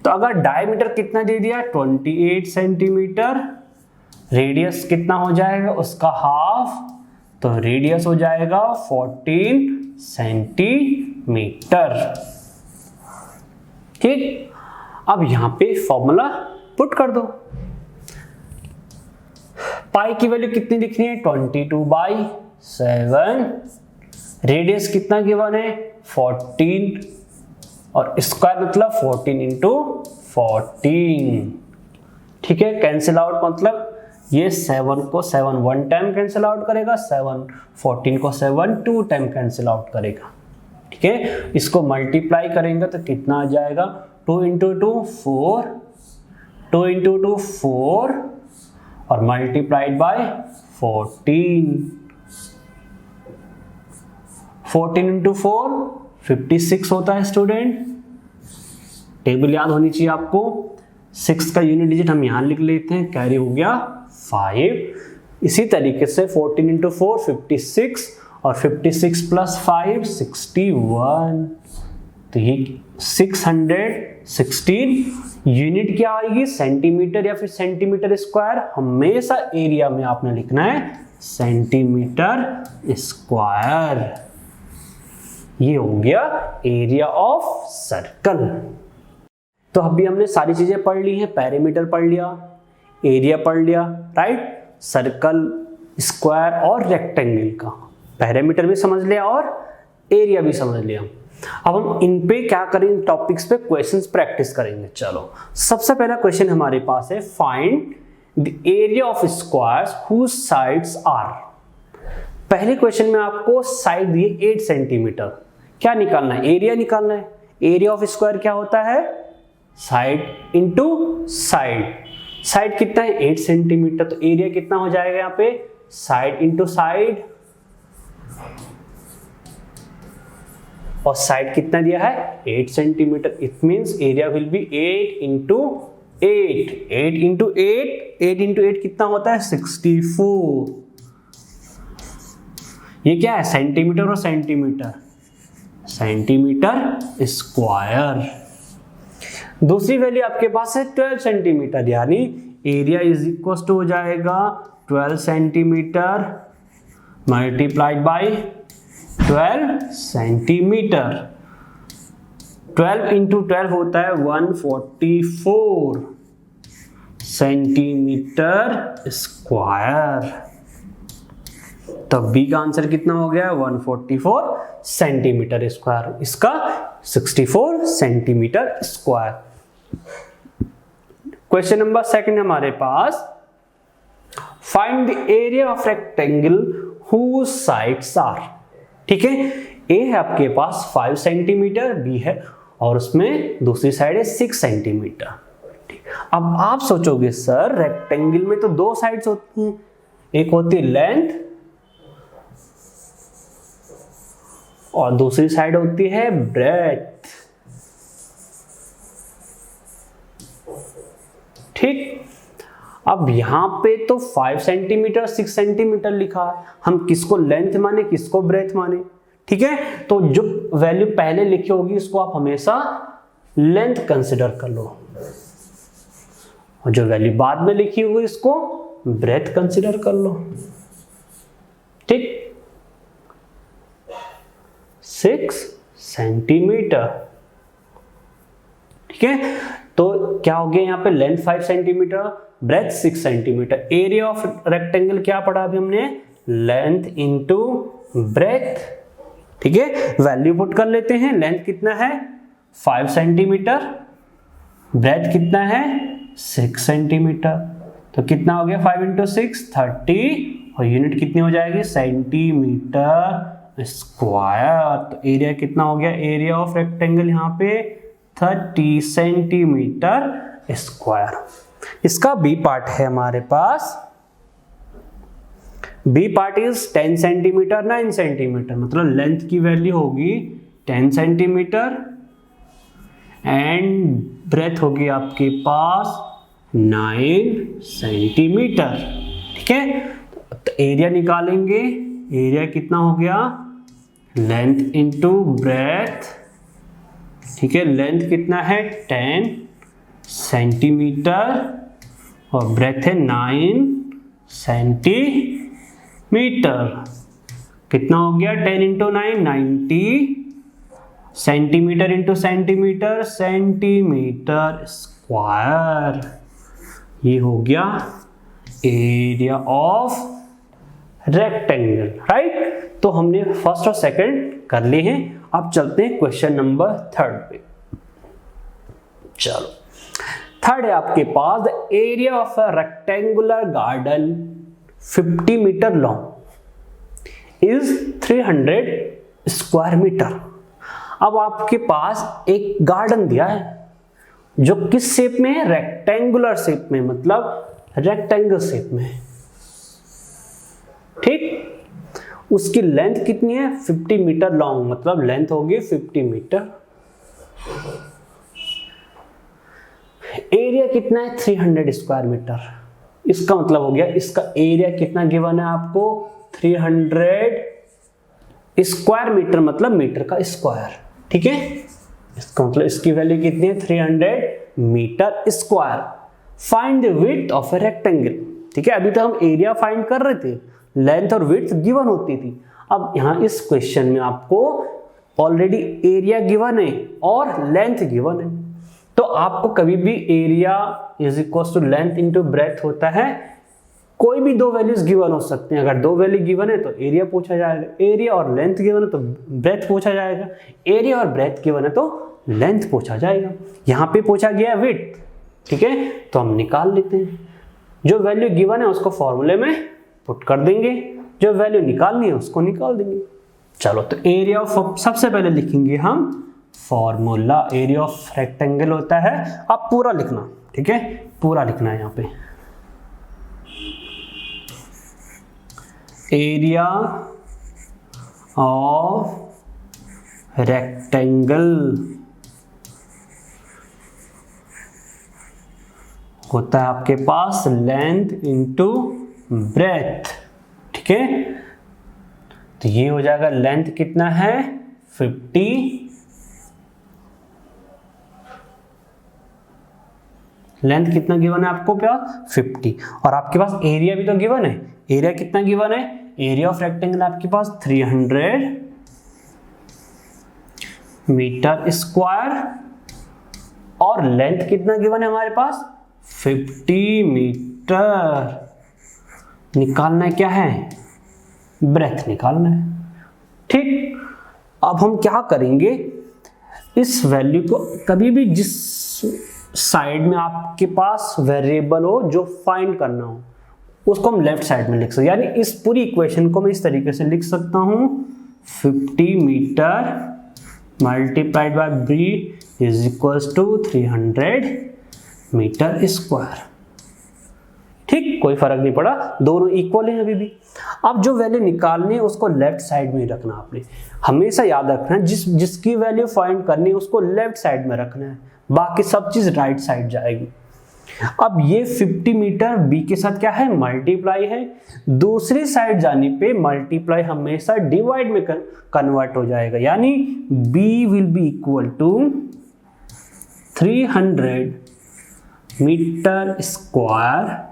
तो अगर डायमीटर कितना दे दिया, 28 सेंटीमीटर, रेडियस कितना हो जाएगा उसका हाफ, तो रेडियस हो जाएगा 14 सेंटीमीटर, ठीक। अब यहां पे फॉर्मूला पुट कर दो। पाई की वैल्यू कितनी लिखनी है, 22/7, रेडियस कितना गिवन है 14, और स्क्वायर मतलब 14 इंटू 14, ठीक है। कैंसिल आउट मतलब ये 7 को 7 1 टाइम कैंसिल आउट करेगा, 7 14 को 7 2 टाइम कैंसिल आउट करेगा, ठीक है। इसको मल्टीप्लाई करेंगे तो कितना आ जाएगा, 2 इंटू 2 4, 2 इंटू 2 4 और मल्टीप्लाइड बाय 14, 14 इंटू 4 56 होता है स्टूडेंट। टेबल याद होनी चाहिए आपको। 6 का यूनिट डिजिट हम यहां लिख लेते हैं, कैरी हो गया 5। इसी तरीके से 14 इंटू 4 56 और 56 प्लस 5 61, तो ये 616 यूनिट क्या आएगी, सेंटीमीटर या फिर सेंटीमीटर स्क्वायर। हमेशा एरिया में आपने लिखना है सेंटीमीटर स्क्वायर। ये हो गया एरिया ऑफ सर्कल। तो अभी हमने सारी चीजें पढ़ ली हैं, पैरामीटर पढ़ लिया, एरिया पढ़ लिया, राइट। सर्कल, स्क्वायर और रेक्टेंगल का पैरामीटर भी समझ लिया और एरिया भी समझ लिया। अब हम इन पे क्या करेंगे, इन टॉपिक्स पे क्वेश्चंस प्रैक्टिस करेंगे। चलो सबसे पहला क्वेश्चन हमारे पास है, find the area of squares whose sides are. पहले क्वेश्चन में आपको साइड दिए 8 सेंटीमीटर, क्या निकालना है, एरिया निकालना है। एरिया ऑफ स्क्वायर क्या होता है, साइड इंटू साइड। साइड कितना है 8 सेंटीमीटर, तो एरिया कितना हो जाएगा यहाँ पे, साइड इंटू साइड, और साइड कितना दिया है 8 centimetre. It means area will B 8 into 8, 8 into 8, 8 into 8 कितना होता है 64। ये क्या है, सेंटीमीटर और सेंटीमीटर, सेंटीमीटर स्क्वायर। दूसरी वैल्यू आपके पास है 12 सेंटीमीटर, यानी एरिया इज इक्वल टू हो जाएगा 12 centimetre multiplied by 12 centimetre. 12 into 12 होता है 144 सेंटीमीटर स्क्वायर। तब बी का आंसर कितना हो गया, 144 सेंटीमीटर स्क्वायर, इसका 64 centimetre square. Question number second हमारे पास, find the area of rectangle whose sides are. ठीक है, ए है आपके पास 5 सेंटीमीटर, बी है और उसमें दूसरी साइड है 6 सेंटीमीटर। अब आप सोचोगे सर रेक्टेंगल में तो दो साइड्स होती हैं, एक होती है लेंथ और दूसरी साइड होती है ब्रेथ। ठीक, अब यहां पे तो 5 सेंटीमीटर 6 सेंटीमीटर लिखा है, हम किसको लेंथ माने किसको ब्रेथ माने। ठीक है, तो जो वैल्यू पहले लिखी होगी इसको आप हमेशा लेंथ कंसिडर कर लो और जो वैल्यू बाद में लिखी होगी इसको ब्रेथ कंसिडर कर लो। ठीक, 6 सेंटीमीटर। ठीक है, तो क्या हो गया यहाँ पे, length 5 centimetre, breadth 6 centimetre. Area of rectangle क्या पढ़ा अभी हमने, लेंथ इंटू ब्रेथ। ठीक है, वैल्यू पुट कर लेते हैं, लेंथ कितना है 5 सेंटीमीटर, ब्रेथ कितना है 6 सेंटीमीटर, तो कितना हो गया 5 इंटू 6 30 और यूनिट कितनी हो जाएगी सेंटीमीटर स्क्वायर। तो एरिया कितना हो गया, एरिया ऑफ रेक्टेंगल यहाँ पे 30 सेंटीमीटर स्क्वायर। इसका बी पार्ट है हमारे पास, B part is 10 centimetre 9 centimetre, मतलब लेंथ की वैल्यू होगी 10 सेंटीमीटर एंड ब्रेथ होगी आपके पास 9 सेंटीमीटर। ठीक है, तो एरिया निकालेंगे, एरिया कितना हो गया, लेंथ इंटू ब्रेथ। ठीक है, लेंथ कितना है 10 सेंटीमीटर और ब्रेथ है 9 सेंटीमीटर। कितना हो गया 10 into 9 90 centimetre into centimetre, centimetre square. ये हो गया एरिया ऑफ रेक्टेंगल। राइट, तो हमने फर्स्ट और सेकंड कर लिए हैं। अब चलते हैं क्वेश्चन नंबर थर्ड पे। चलो, थर्ड है आपके पास, the area of a rectangular garden 50 metre long is 300 square metre. अब आपके पास एक गार्डन दिया है जो किस शेप में है, रेक्टेंगुलर शेप में, मतलब रेक्टेंगल शेप में। ठीक, उसकी लेंथ कितनी है 50 मीटर लॉन्ग, मतलब लेंथ होगी 50 मीटर। एरिया कितना है 300 स्क्वायर मीटर। इसका मतलब हो गया इसका एरिया कितना गिवन है आपको 300 स्क्वायर मीटर, मतलब मीटर का स्क्वायर। ठीक है, इसका मतलब इसकी वैल्यू कितनी है 300 metre square. Find the width of a rectangle. ठीक है, अभी तक हम एरिया फाइंड कर रहे थे, लेंथ और विड्थ गिवन होती थी। अब यहां इस क्वेश्चन में आपको ऑलरेडी एरिया गिवन है और लेंथ गिवन है, तो आपको कभी भी area is equal to length into breadth होता है। कोई भी दो वैल्यूज गिवन हो सकते हैं, अगर दो वैल्यू गिवन है तो एरिया पूछा जाएगा, एरिया और लेंथ गिवन है तो ब्रेथ पूछा जाएगा, एरिया और ब्रेथ गिवन है तो लेंथ पूछा जाएगा। यहाँ पे पूछा गया विड्थ। ठीक है, तो हम निकाल लेते हैं, जो वैल्यू गिवन है उसको फॉर्मूले में पुट कर देंगे, जो वैल्यू निकालनी है उसको निकाल देंगे। चलो, तो एरिया ऑफ सबसे पहले लिखेंगे हम फॉर्मूला, एरिया ऑफ रेक्टेंगल होता है, अब पूरा लिखना। ठीक है, पूरा लिखना है यहाँ पे, एरिया ऑफ रेक्टेंगल होता है आपके पास लेंथ इंटू ब्रेथ। ठीक है, तो ये हो जाएगा लेंथ कितना है 50, लेंथ कितना गिवन है आपको पास 50, और आपके पास एरिया भी तो गिवन है। एरिया कितना गिवन है, एरिया ऑफ रेक्टेंगल आपके पास 300 मीटर स्क्वायर, और लेंथ कितना गिवन है हमारे पास 50 मीटर। निकालना है क्या है, ब्रेथ निकालना है। ठीक, अब हम क्या करेंगे, इस वैल्यू को कभी भी जिस साइड में आपके पास वेरिएबल हो जो फाइंड करना हो उसको हम लेफ्ट साइड में लिख सकते, यानी इस पूरी इक्वेशन को मैं इस तरीके से लिख सकता हूं 50 metre multiplied by B is equals to 300 metre square. ठीक, कोई फर्क नहीं पड़ा, दोनों इक्वल हैं अभी भी। अब जो वैल्यू निकालनी है उसको लेफ्ट साइड में ही रखना। आपने हमेशा याद रखना है जिसकी वैल्यू फाइंड करनी है उसको लेफ्ट साइड में रखना है, बाकी सब चीज राइट साइड जाएगी। अब ये 50 मीटर बी के साथ क्या है, मल्टीप्लाई है, दूसरी साइड जाने पे मल्टीप्लाई हमेशा डिवाइड में कन्वर्ट हो जाएगा, यानी B will be equal to 300 metre square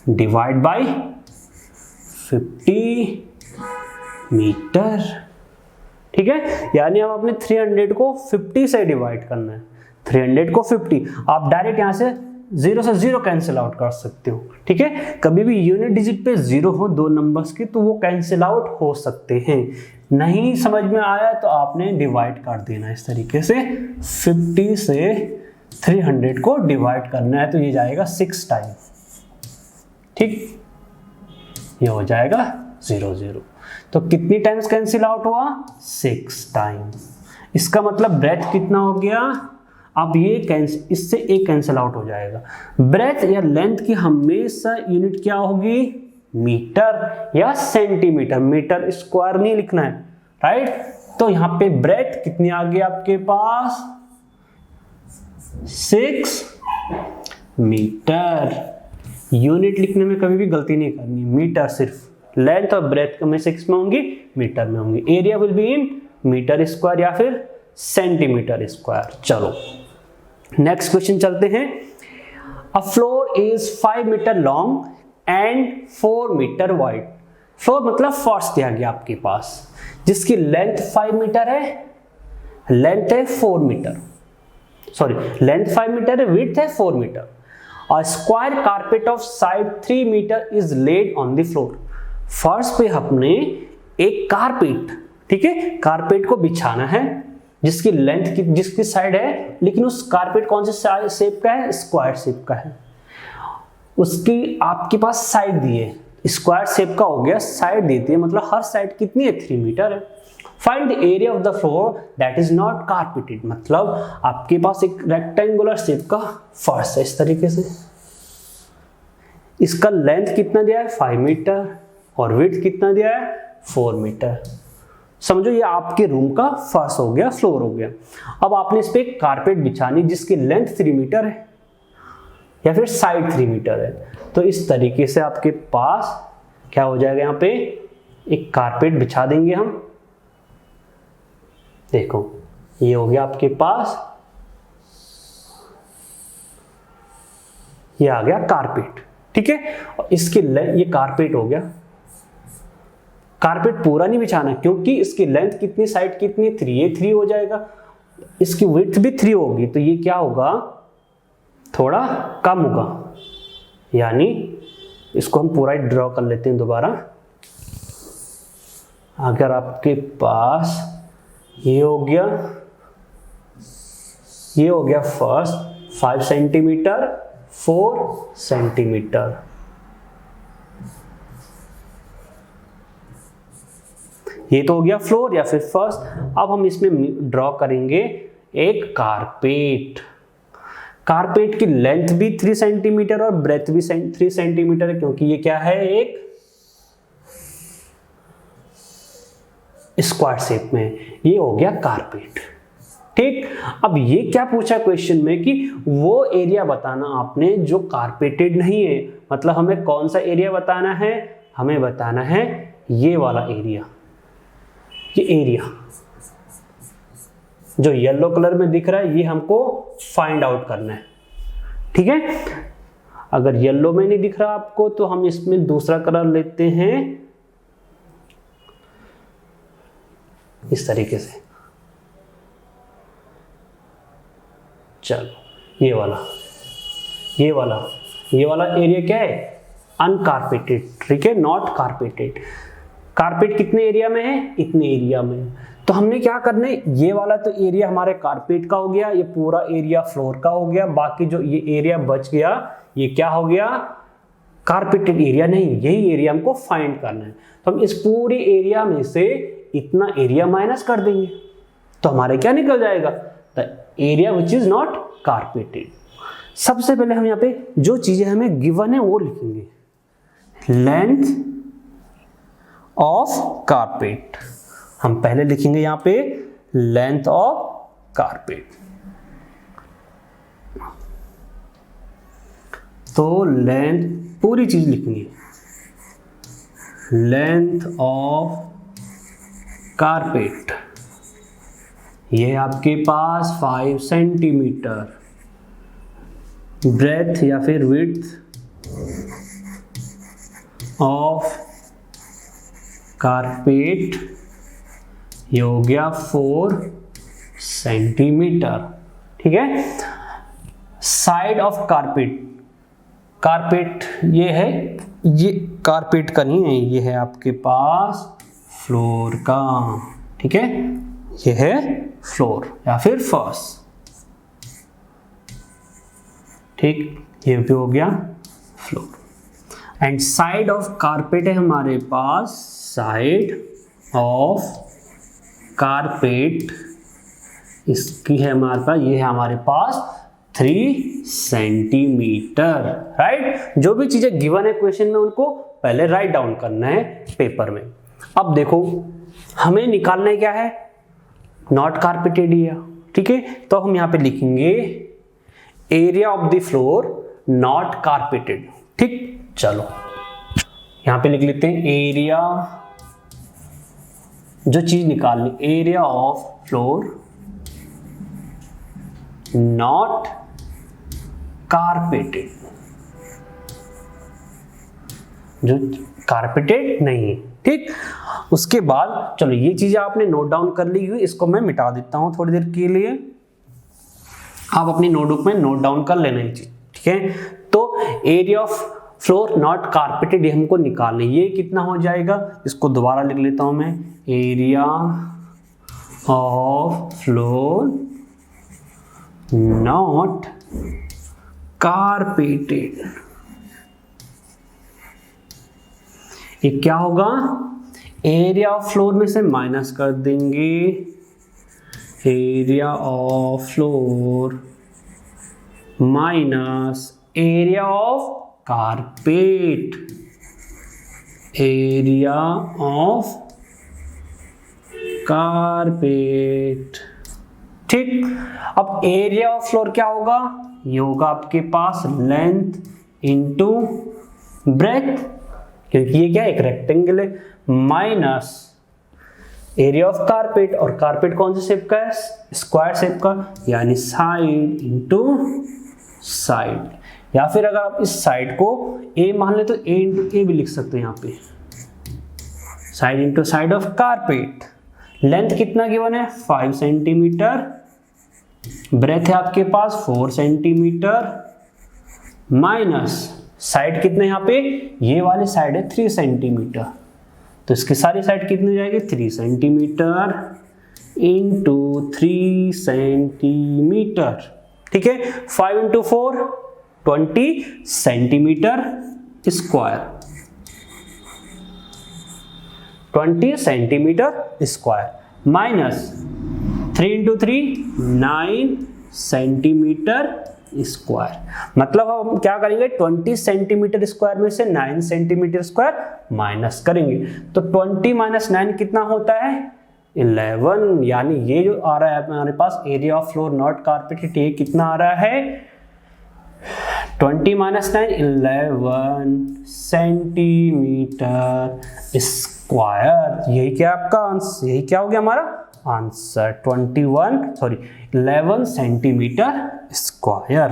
divide by 50 metre. ठीक है, यानी अब आपने 300 को 50 से डिवाइड करना है, 300 को 50। आप डायरेक्ट यहां से 0 से 0 कैंसिल आउट कर सकते हो। ठीक है, कभी भी यूनिट डिजिट पे 0 हो दो नंबर्स के तो वो कैंसिल आउट हो सकते हैं। नहीं समझ में आया तो आपने डिवाइड कर देना इस तरीके से, 50 से 300 को डिवाइड करना है तो ये जाएगा 6 टाइम। ठीक, ये हो जाएगा 0 0। तो कितनी टाइम्स कैंसिल आउट हुआ, 6 टाइम। इसका मतलब ब्रेथ कितना हो गया, अब ये इससे एक कैंसिल आउट हो जाएगा। ब्रेथ या लेंथ की हमेशा यूनिट क्या होगी, मीटर या सेंटीमीटर, मीटर स्क्वायर नहीं लिखना है, राइट। तो यहां पे ब्रेथ कितनी आ गई आपके पास 6 मीटर। यूनिट लिखने में कभी भी गलती नहीं करनी, मीटर सिर्फ, लेंथ और ब्रेथ में 6 में होंगी, मीटर में होंगी। Area will be in metre square या फिर सेंटीमीटर स्क्वायर। चलो नेक्स्ट क्वेश्चन चलते हैं। A floor is 5 metre long and 4 metre wide. Floor मतलब फर्श दिया गया आपके पास, जिसकी लेंथ 5 मीटर है, लेंथ है 4 मीटर, सॉरी लेंथ 5 मीटर है, विड्थ है 4 metre. A square carpet of side 3 metre is laid on the floor। फर्श पे हमने एक कारपेट, ठीक है, कारपेट को बिछाना है जिसकी लेंथ की जिसकी साइड है, लेकिन उस कारपेट कौन से शेप का है, स्क्वायर शेप का है। उसकी आपके पास साइड दी है, स्क्वायर शेप का हो गया, साइड देती है, मतलब हर साइड कितनी है 3 मीटर है। Find the area of the floor that is not carpeted, मतलब आपके पास एक रेक्टेंगुलर शेप का फर्श है इस तरीके से, इसका लेंथ कितना दिया है 5 मीटर और विड्थ कितना दिया है 4 मीटर। समझो ये आपके रूम का फर्श हो गया, फ्लोर हो गया। अब आपने इस पे एक कारपेट बिछानी जिसकी लेंथ 3 मीटर है या फिर साइड 3 मीटर है, तो इस तरीके से आपके पास क्या हो जाएगा, यहाँ पे एक कारपेट बिछा देंगे हम। देखो ये हो गया आपके पास, ये आ गया कारपेट, ठीक है। और इसकी ये कारपेट हो गया। कारपेट पूरा नहीं बिछाना क्योंकि इसकी लेंथ कितनी, साइड कितनी, 3, ये 3 हो जाएगा, इसकी विड्थ भी 3 होगी, तो ये क्या होगा, थोड़ा कम होगा, यानी इसको हम पूरा ड्रॉ कर लेते हैं दोबारा। अगर आपके पास ये हो गया, ये हो गया फर्स्ट 5 सेंटीमीटर 4 सेंटीमीटर, ये तो हो गया फ्लोर या फिर फर्स्ट। अब हम इसमें ड्रॉ करेंगे एक कारपेट। कारपेट की लेंथ भी 3 सेंटीमीटर और ब्रेथ भी 3 सेंटीमीटर है, क्योंकि ये क्या है, एक स्क्वायर शेप में। ये हो गया कारपेट, ठीक। अब ये क्या पूछा क्वेश्चन में कि वो एरिया बताना आपने जो कारपेटेड नहीं है, मतलब हमें कौन सा एरिया बताना है, हमें बताना है ये वाला एरिया, ये एरिया जो येलो कलर में दिख रहा है ये हमको फाइंड आउट करना है, ठीक है। अगर येलो में नहीं दिख रहा आपको तो हम इसमें दूसरा कलर लेते हैं इस तरीके से। चलो ये वाला एरिया क्या है, अनकारपेटेड, ठीक है, नॉट कारपेटेड। कारपेट कितने एरिया में है, इतने एरिया में। तो हमने क्या करना है, ये वाला तो एरिया हमारे कारपेट का हो गया, ये पूरा एरिया फ्लोर का हो गया, बाकी जो ये एरिया बच गया ये क्या हो गया, कारपेटेड एरिया नहीं, यही एरिया हमको फाइंड करना है। तो हम इस पूरे एरिया में से इतना एरिया माइनस कर देंगे तो हमारे क्या निकल जाएगा, the area which is not carpeted. सबसे पहले हम यहाँ पे जो चीजें हमें गिवन है वो लिखेंगे, लेंथ ऑफ कारपेट। हम पहले लिखेंगे यहाँ पे लेंथ ऑफ कारपेट। तो लेंथ पूरी चीज लिखेंगे, लेंथ ऑफ कारपेट ये आपके पास 5 सेंटीमीटर, ब्रेथ या फिर विड्थ ऑफ कारपेट ये हो गया 4 सेंटीमीटर, ठीक है। साइड ऑफ कारपेट, कारपेट ये है, ये कारपेट का नहीं है, ये है आपके पास फ्लोर का, ठीक है, ये है फ्लोर या फिर फर्श, ठीक, ये भी हो गया floor. And side of carpet है हमारे पास, साइड ऑफ कारपेट इसकी है हमारे पास, ये है हमारे पास 3 सेंटीमीटर, राइट। जो भी चीजें गिवन है क्वेश्चन में उनको पहले राइट डाउन करना है पेपर में। अब देखो हमें निकालना क्या है, नॉट कारपेटेड एरिया, ठीक है। तो हम यहाँ पे लिखेंगे area of the floor not carpeted, ठीक। चलो यहाँ पे लिख लेते हैं एरिया, जो चीज निकालनी, area of floor not carpeted, जो कारपेटेड नहीं है, ठीक। उसके बाद चलो ये चीजें आपने नोट डाउन कर ली हुई, इसको मैं मिटा देता हूं थोड़ी देर के लिए, आप अपनी नोटबुक में नोट डाउन कर लेना ये चीज, ठीक है। तो area of floor not carpeted ये हमको निकालना है, ये कितना हो जाएगा, इसको दोबारा लिख लेता हूं मैं, area of floor not carpeted, ये क्या होगा, एरिया ऑफ फ्लोर में से माइनस कर देंगे, area of floor minus area of carpet, area of carpet, ठीक। अब एरिया ऑफ फ्लोर क्या होगा, ये होगा आपके पास लेंथ इनटू ब्रेथ, क्योंकि ये क्या है, एक रेक्टेंगल है, माइनस एरिया ऑफ कारपेट, और कारपेट कौन से शेप का है, स्क्वायर शेप का, यानी साइड इनटू साइड, या फिर अगर आप इस साइड को ए मान ले तो ए इंटू ए भी लिख सकते हैं यहाँ पे, side into side of carpet. Length कितना गिवन है, 5 सेंटीमीटर, ब्रेथ है आपके पास 4 सेंटीमीटर, माइनस साइड कितने यहाँ पे, ये वाली साइड है 3 सेंटीमीटर, तो इसकी सारी साइड कितनी हो जाएगी, 3 सेंटीमीटर इंटू 3 सेंटीमीटर, ठीक है। 5 into 4 20 centimetre square, 20 centimetre square, minus 3 into 3 9 centimetre square. मतलब हम क्या करेंगे, 20 सेंटीमीटर स्क्वायर में से 9 सेंटीमीटर स्क्वायर माइनस करेंगे, तो 20 माइनस 9 कितना होता है, 11, यानी ये जो आ रहा है हमारे पास area of floor not carpeted, ये कितना आ रहा है, 20 माइनस 9 11 सेंटीमीटर स्क्वायर। यही क्या आपका आंसर, यही क्या हो गया हमारा आंसर 11 सेंटीमीटर स्क्वायर।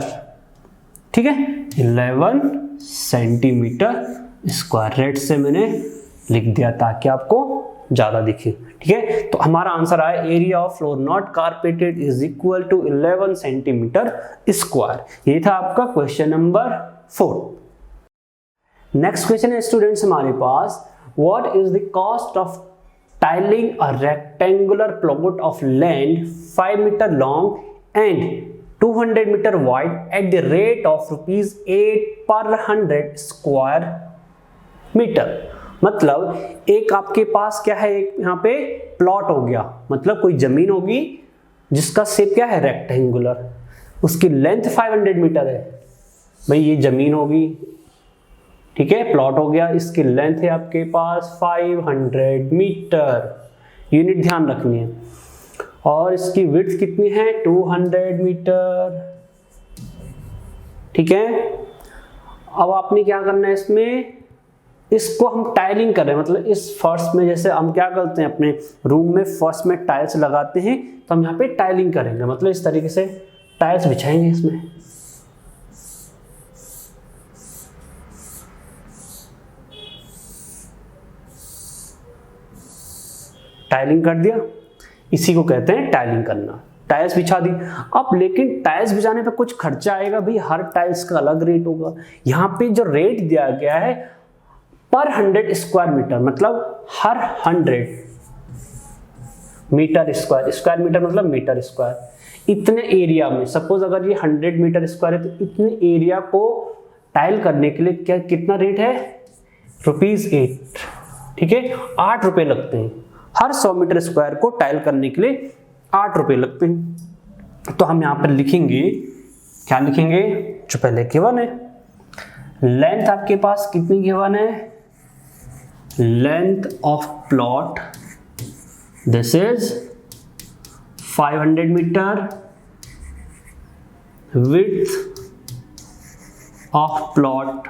ठीक है, 11 सेंटीमीटर स्क्वायर। रेड से मैंने लिख दिया ताकि आपको ज्यादा दिखे। ठीक है, तो हमारा आंसर आया area of floor not carpeted is equal to 11 centimetre square. ये था आपका क्वेश्चन नंबर 4। नेक्स्ट क्वेश्चन है स्टूडेंट्स हमारे पास, what is the cost of tiling a rectangular plot of land 5 metre long and 200 metre wide at the rate of ₹8 per 100 square metre. मतलब एक आपके पास क्या है, एक यहाँ पे प्लॉट हो गया, मतलब कोई जमीन होगी जिसका शेप क्या है रेक्टेंगुलर, उसकी लेंथ 500 मीटर है। भाई ये जमीन होगी, ठीक है, प्लॉट हो गया, इसकी लेंथ है आपके पास 500 मीटर, यूनिट ध्यान रखनी है, और इसकी विड्थ कितनी है 200 मीटर। ठीक है, अब आपने क्या करना है, इसमें इसको हम टाइलिंग कर रहे हैं, मतलब इस फर्श में जैसे हम क्या करते हैं अपने रूम में फर्श में टाइल्स लगाते हैं, तो हम यहाँ पे टाइलिंग करेंगे, मतलब इस तरीके से टाइल्स बिछाएंगे इसमें। टाइलिंग कर दिया, इसी को कहते हैं टाइलिंग करना। टाइल्स बिछा दी। अब लेकिन टाइल्स बिछाने पे कुछ खर्चा आएगा भाई, हर टाइल्स का अलग रेट होगा। यहाँ पे जो रेट दिया गया है पर 100 स्क्वायर मीटर, मतलब हर 100 मीटर स्क्वायर, स्क्वायर मीटर मतलब मीटर स्क्वायर, इतने एरिया में, सपोज अगर ये 100 मीटर स्क्वायर है तो इतने एरिया को टाइल करने के लिए क्या कितना रेट है ₹8। ठीक है, 8 रुपए लगते हैं हर 100 मीटर स्क्वायर को टाइल करने के लिए, 8 रुपए लगते हैं। तो हम यहाँ पर लिखेंगे, क्या लिखेंगे, जो पहले गिवन है, लेंथ आपके पास कितनी गिवन है, length of plot this is 500 metre, width of plot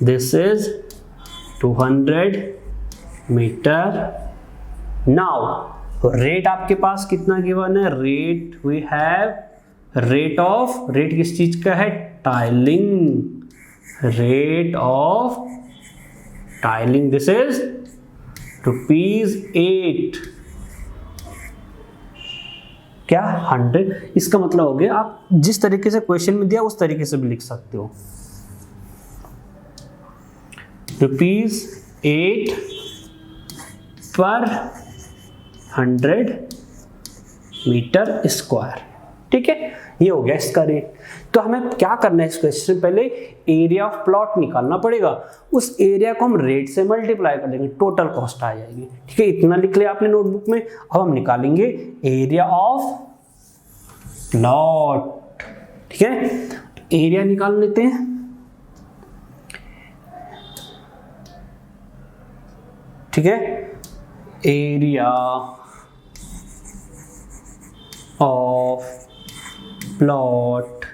this is 200 metre. Now rate आपके पास कितना गिवन है, rate we have rate of, rate किस चीज का है, tiling, rate of tiling this is ₹8। क्या 100, इसका मतलब हो गया आप जिस तरीके से क्वेश्चन में दिया उस तरीके से भी लिख सकते हो, ₹8 पर 100 मीटर स्क्वायर। ठीक है, ये हो गया इसका रेट। तो हमें क्या करना है इस क्वेश्चन, पहले एरिया ऑफ प्लॉट निकालना पड़ेगा, उस एरिया को हम रेट से मल्टीप्लाई कर देंगे, टोटल कॉस्ट आ जाएगी। ठीक है, इतना लिख लिया आपने नोटबुक में। अब हम निकालेंगे एरिया ऑफ प्लॉट। ठीक है, एरिया निकाल लेते हैं। ठीक है, एरिया ऑफ प्लॉट,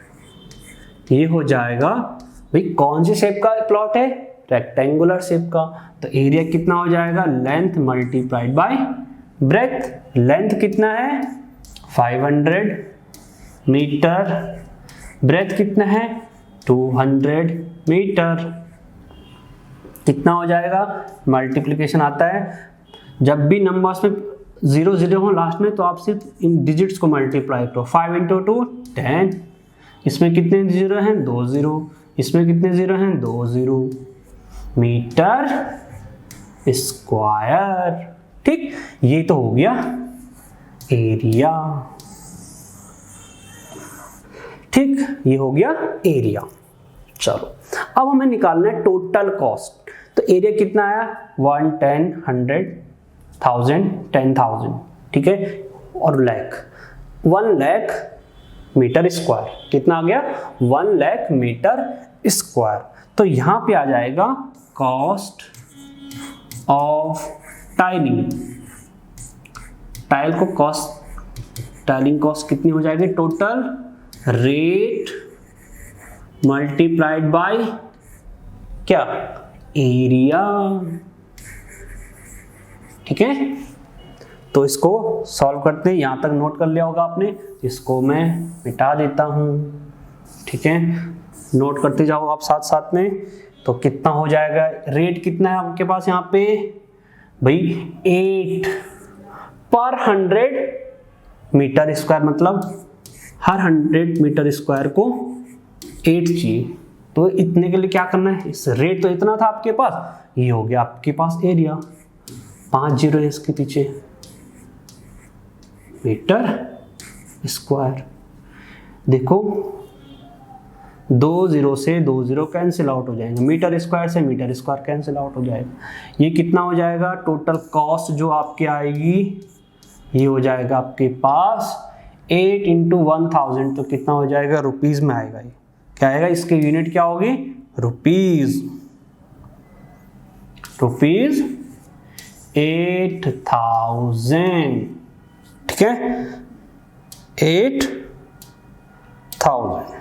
ये हो जाएगा भाई कौन से शेप का प्लॉट है, रेक्टेंगुलर शेप का, तो एरिया कितना हो जाएगा, length multiplied by breath. Length कितना है 500 मीटर, ब्रेथ कितना है 200 मीटर। कितना हो जाएगा, मल्टीप्लिकेशन आता है, जब भी नंबर्स में 0 0 हो लास्ट में तो आप सिर्फ इन डिजिट्स को मल्टीप्लाई करो, 5 × 2 10, इसमें कितने 0 हैं 2 0, इसमें कितने 0 हैं 2 0 मीटर स्क्वायर। ठीक, ये तो हो गया एरिया। ठीक, ये हो गया एरिया। चलो अब हमें निकालना है टोटल कॉस्ट। तो एरिया कितना आया 1 10 100 1000 10,000। ठीक है, और लाख 1 लाख मीटर स्क्वायर, कितना आ गया 1 लाख मीटर स्क्वायर। तो यहां पे आ जाएगा कॉस्ट ऑफ टाइलिंग, टाइल को कॉस्ट, टाइलिंग कॉस्ट कितनी हो जाएगी, टोटल रेट मल्टीप्लाइड बाय क्या, एरिया। ठीक है, तो इसको सॉल्व करते हैं। यहां तक नोट कर लिया होगा आपने, इसको मैं मिटा देता हूं। ठीक है, नोट करते जाओ आप साथ साथ में। तो कितना हो जाएगा, रेट कितना है आपके पास यहाँ पे भाई, 8 पर 100 मीटर स्क्वायर, मतलब हर 100 मीटर स्क्वायर को 8 चाहिए। तो इतने के लिए क्या करना है, इस रेट तो इतना था आपके पास, ये हो गया आपके पास एरिया। 5 जीरो है इसके पीछे, मीटर स्क्वायर। देखो 2 जीरो से 2 जीरो कैंसिल आउट हो जाएंगे, मीटर स्क्वायर से मीटर स्क्वायर कैंसिल आउट हो जाएगा। ये कितना हो जाएगा, टोटल कॉस्ट जो आपकी आएगी ये हो जाएगा आपके पास 8 इंटू 1000, तो कितना हो जाएगा, रुपीज में आएगा। ये क्या आएगा, इसकी यूनिट क्या होगी, रुपीज। रुपीज 8000। ठीक है, 8000।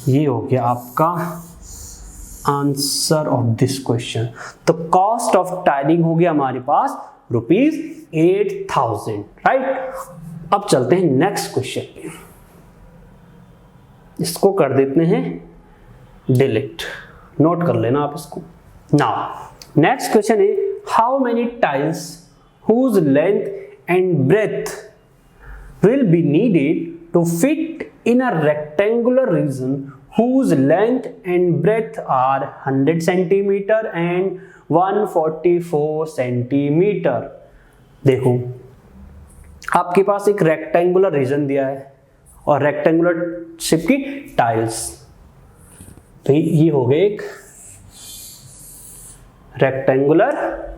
ये हो गया आपका आंसर ऑफ दिस क्वेश्चन। तो कॉस्ट ऑफ टाइलिंग हो गया हमारे पास रुपीज 8000, राइट। अब चलते हैं नेक्स्ट क्वेश्चन पे, इसको कर देते हैं डिलीट, नोट कर लेना आप इसको। नाउ नेक्स्ट क्वेश्चन है, how many tiles whose length and breadth will be needed to fit in a rectangular region whose length and breadth are 100 centimeter and 144 centimeter। देखो आपके पास एक रेक्टेंगुलर रीजन दिया है और रेक्टेंगुलर शेप की tiles, तो ये हो गए एक रेक्टेंगुलर,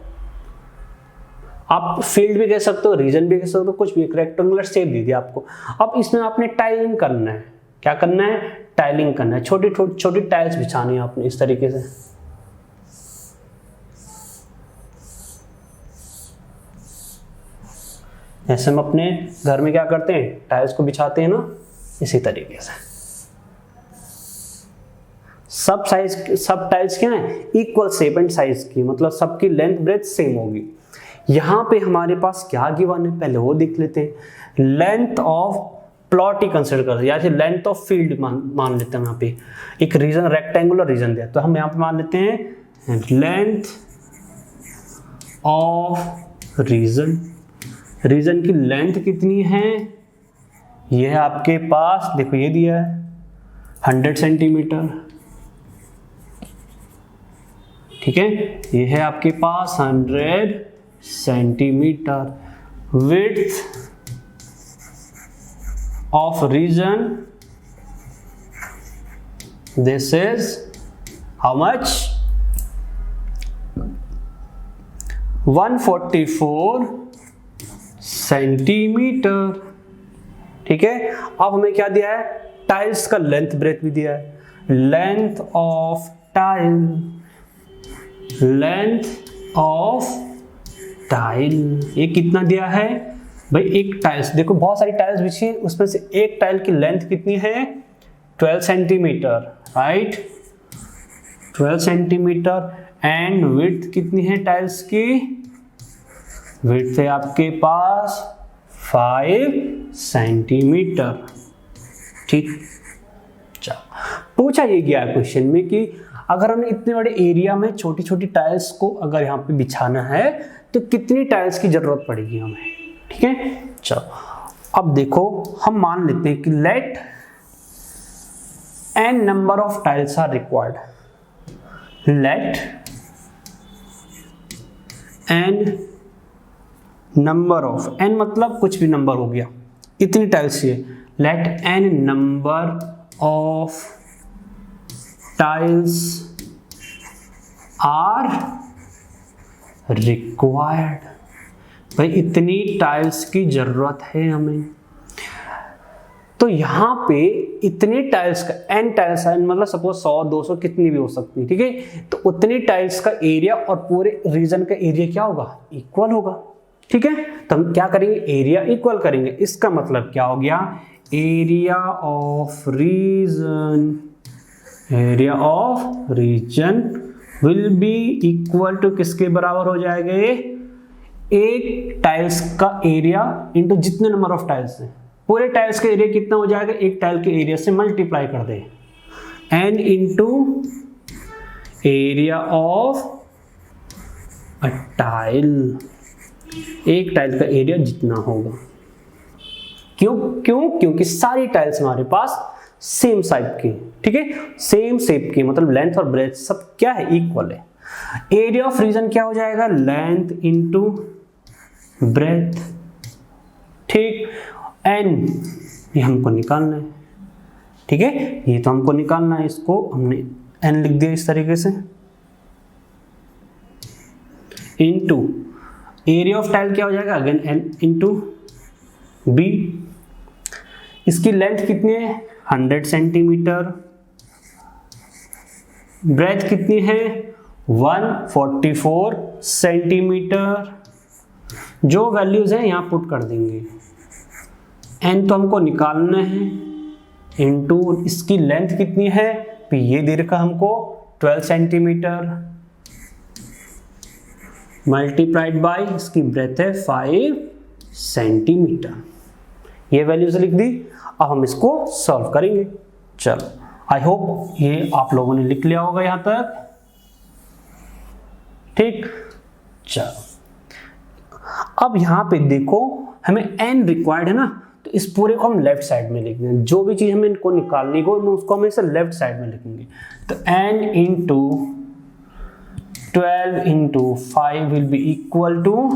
आप फील्ड भी कह सकते हो, रीजन भी कह सकते हो, कुछ भी, एक रेक्टेंगुलर शेप दी थी आपको। अब इसमें आपने टाइलिंग करना है, क्या करना है, टाइलिंग करना है, छोटी छोटी टाइल्स बिछानी है आपने इस तरीके से। ऐसे हम अपने घर में क्या करते हैं, टाइल्स को बिछाते हैं ना, इसी तरीके से। सब टाइल्स क्या है, इक्वल शेप एंड साइज की, मतलब सबकी लेंथ ब्रेथ सेम होगी। यहां पे हमारे पास क्या गिवन है, पहले वो देख लेते हैं। Length of plot he consider करते हैं, या फिर लेंथ ऑफ फील्ड मान लेते हैं। यहाँ पे एक रीजन, रेक्टेंगुलर रीजन दिया, तो हम यहाँ पे मान लेते हैं लेंथ ऑफ रीजन। रीजन की लेंथ कितनी है, ये है आपके पास, देखो ये दिया है 100 सेंटीमीटर। ठीक है, ये है आपके पास 100 centimetre. width of region, this is how much, 144 centimetre. ठीक है, अब हमें क्या दिया है, टाइल्स का लेंथ ब्रेथ भी दिया है। Length of tile, length of tile, ये कितना दिया है भाई, एक टाइल्स, देखो बहुत सारी टाइल्स बिछी है, उसमें से एक टाइल की लेंथ कितनी है, 12 centimetre, right, 12 centimetre. And width कितनी है टाइल्स की, विड्थ है आपके पास 5 सेंटीमीटर। ठीक, चलो पूछा ये गया क्वेश्चन में कि अगर हमें इतने बड़े एरिया में छोटी छोटी टाइल्स को अगर यहाँ पे बिछाना है तो कितनी टाइल्स की जरूरत पड़ेगी हमें। ठीक है, चलो अब देखो हम मान लेते हैं कि let n number of tiles are required. Let n number of, n मतलब कुछ भी नंबर हो गया, इतनी टाइल्स चाहिए। Let n number of tiles are required. भाई इतनी टाइल्स की जरूरत है हमें, तो यहां पे इतनी टाइल्स का n टाइल्स है, मतलब सपोज 100 200 कितनी भी हो सकती है। ठीक है, तो उतनी टाइल्स का एरिया और पूरे रीजन का एरिया क्या होगा, इक्वल होगा। ठीक है, तो हम क्या करेंगे, एरिया इक्वल करेंगे। इसका मतलब क्या हो गया, area of region area of region will be equal to किसके बराबर हो जाएगा ये, एक टाइल्स का एरिया इंटू जितने नंबर ऑफ टाइल्स हैं, पूरे टाइल्स का एरिया कितना हो जाएगा, एक टाइल के एरिया से मल्टीप्लाई कर दे, n into area of a tile, एक टाइल का एरिया जितना होगा। क्योंकि सारी टाइल्स हमारे पास सेम साइज की, ठीक है, सेम शेप की, मतलब लेंथ और ब्रेथ सब क्या है, इक्वल है। एरिया ऑफ रीजन क्या हो जाएगा, लेंथ इंटू ब्रेथ, ठीक। एन ये हमको निकालना है, ठीक है, ये तो हमको निकालना है, इसको हमने एन लिख दिया इस तरीके से, इंटू एरिया ऑफ टाइल क्या हो जाएगा, अगेन एन इंटू बी। इसकी लेंथ कितनी है, 100 सेंटीमीटर, ब्रेथ कितनी है, 144 सेंटीमीटर। जो वैल्यूज है यहां पुट कर देंगे, एन तो हमको निकालना है, इंटू इसकी लेंथ कितनी है, तो ये दे रखा हमको 12 सेंटीमीटर, मल्टीप्लाइड बाय इसकी ब्रेथ है 5 सेंटीमीटर। ये वैल्यूज लिख दी। अब हम इसको सॉल्व करेंगे। चलो, आई होप ये आप लोगों ने लिख लिया होगा यहां तक, ठीक। चलो, अब यहां पे देखो हमें n रिक्वायर्ड है ना, तो इस पूरे को हम लेफ्ट साइड में लिख देंगे। जो भी चीज हमें इनको निकालनी हो उसको हम इसे लेफ्ट साइड में लिखेंगे। तो n into 12 into 5 will be equal to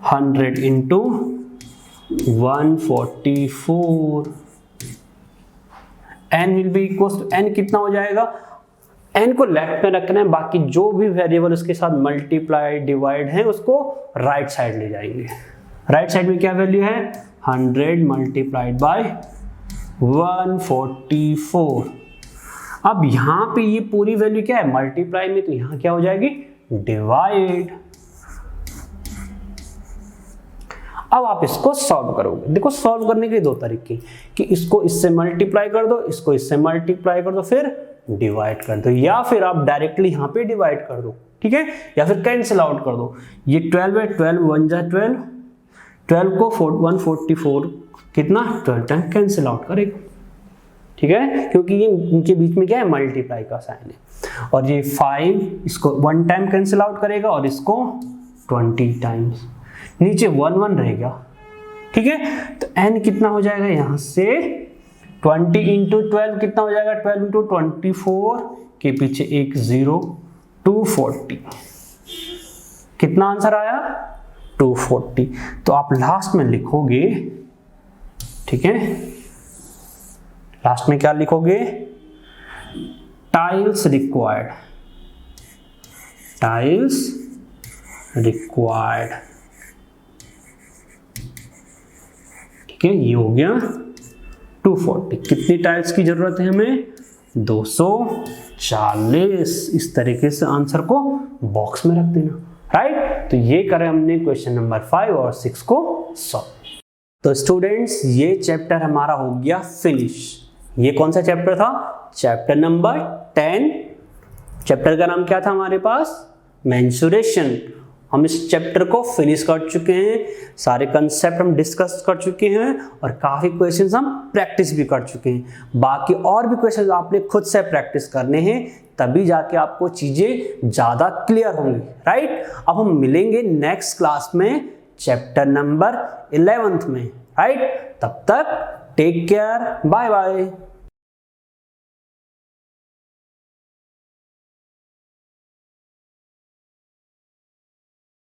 100 into 144। n will be equal to, n कितना हो जाएगा, n को लेफ्ट में रखना है, बाकी जो भी वेरिएबल उसके साथ मल्टीप्लाई डिवाइड है उसको राइट साइड ले जाएंगे। राइट साइड में क्या वैल्यू है, 100 मल्टीप्लाइड बाय 144। अब यहां पे ये पूरी वैल्यू क्या है, मल्टीप्लाई में, तो यहां क्या हो जाएगी, डिवाइड। अब आप इसको सॉल्व करोगे। देखो सॉल्व करने के दो तरीके, कि इसको इससे मल्टीप्लाई कर दो, इसको इससे मल्टीप्लाई कर दो, फिर डिवाइड कर दो, या फिर आप डायरेक्टली यहां पे डिवाइड कर दो, ठीक है, या फिर कैंसिल आउट कर दो। ये 12 है, 12 1 जा 12, 12 को 144 कितना 12 टाइम कैंसिल आउट करेगा, ठीक है, क्योंकि ये इनके बीच में क्या है, मल्टीप्लाई का साइन है। और ये 5 इसको 1 टाइम कैंसिल आउट करेगा और इसको 20 टाइम्स, नीचे 1 1 रहेगा, ठीक है। तो n कितना हो जाएगा, यहां से 20 इंटू 12 कितना हो जाएगा, 12 इंटू 24 के पीछे एक 0, 240। कितना आंसर आया, 240। तो आप लास्ट में लिखोगे, ठीक है, लास्ट में क्या लिखोगे, टाइल्स रिक्वायर्ड, टाइल्स रिक्वायर्ड, ठीक है। ये हो गया 240। कितनी टाइल्स की जरूरत है हमें, 240। इस तरीके से आंसर को बॉक्स में रख देना, राइट। तो ये करें हमने क्वेश्चन नंबर 5 और 6 को सॉल्व। तो स्टूडेंट्स, ये चैप्टर हमारा हो गया फिनिश। ये कौन सा चैप्टर था, चैप्टर नंबर 10। चैप्टर का नाम क्या था हमारे पास, मेंसुरेशन। हम इस चैप्टर को फिनिश कर चुके हैं, सारे कंसेप्ट हम डिस्कस कर चुके हैं और काफ़ी क्वेश्चंस हम प्रैक्टिस भी कर चुके हैं। बाकी और भी क्वेश्चंस आपने खुद से प्रैक्टिस करने हैं, तभी जाके आपको चीज़ें ज़्यादा क्लियर होंगी, राइट। अब हम मिलेंगे नेक्स्ट क्लास में चैप्टर नंबर 11 में, राइट। तब तक टेक केयर, बाय बाय।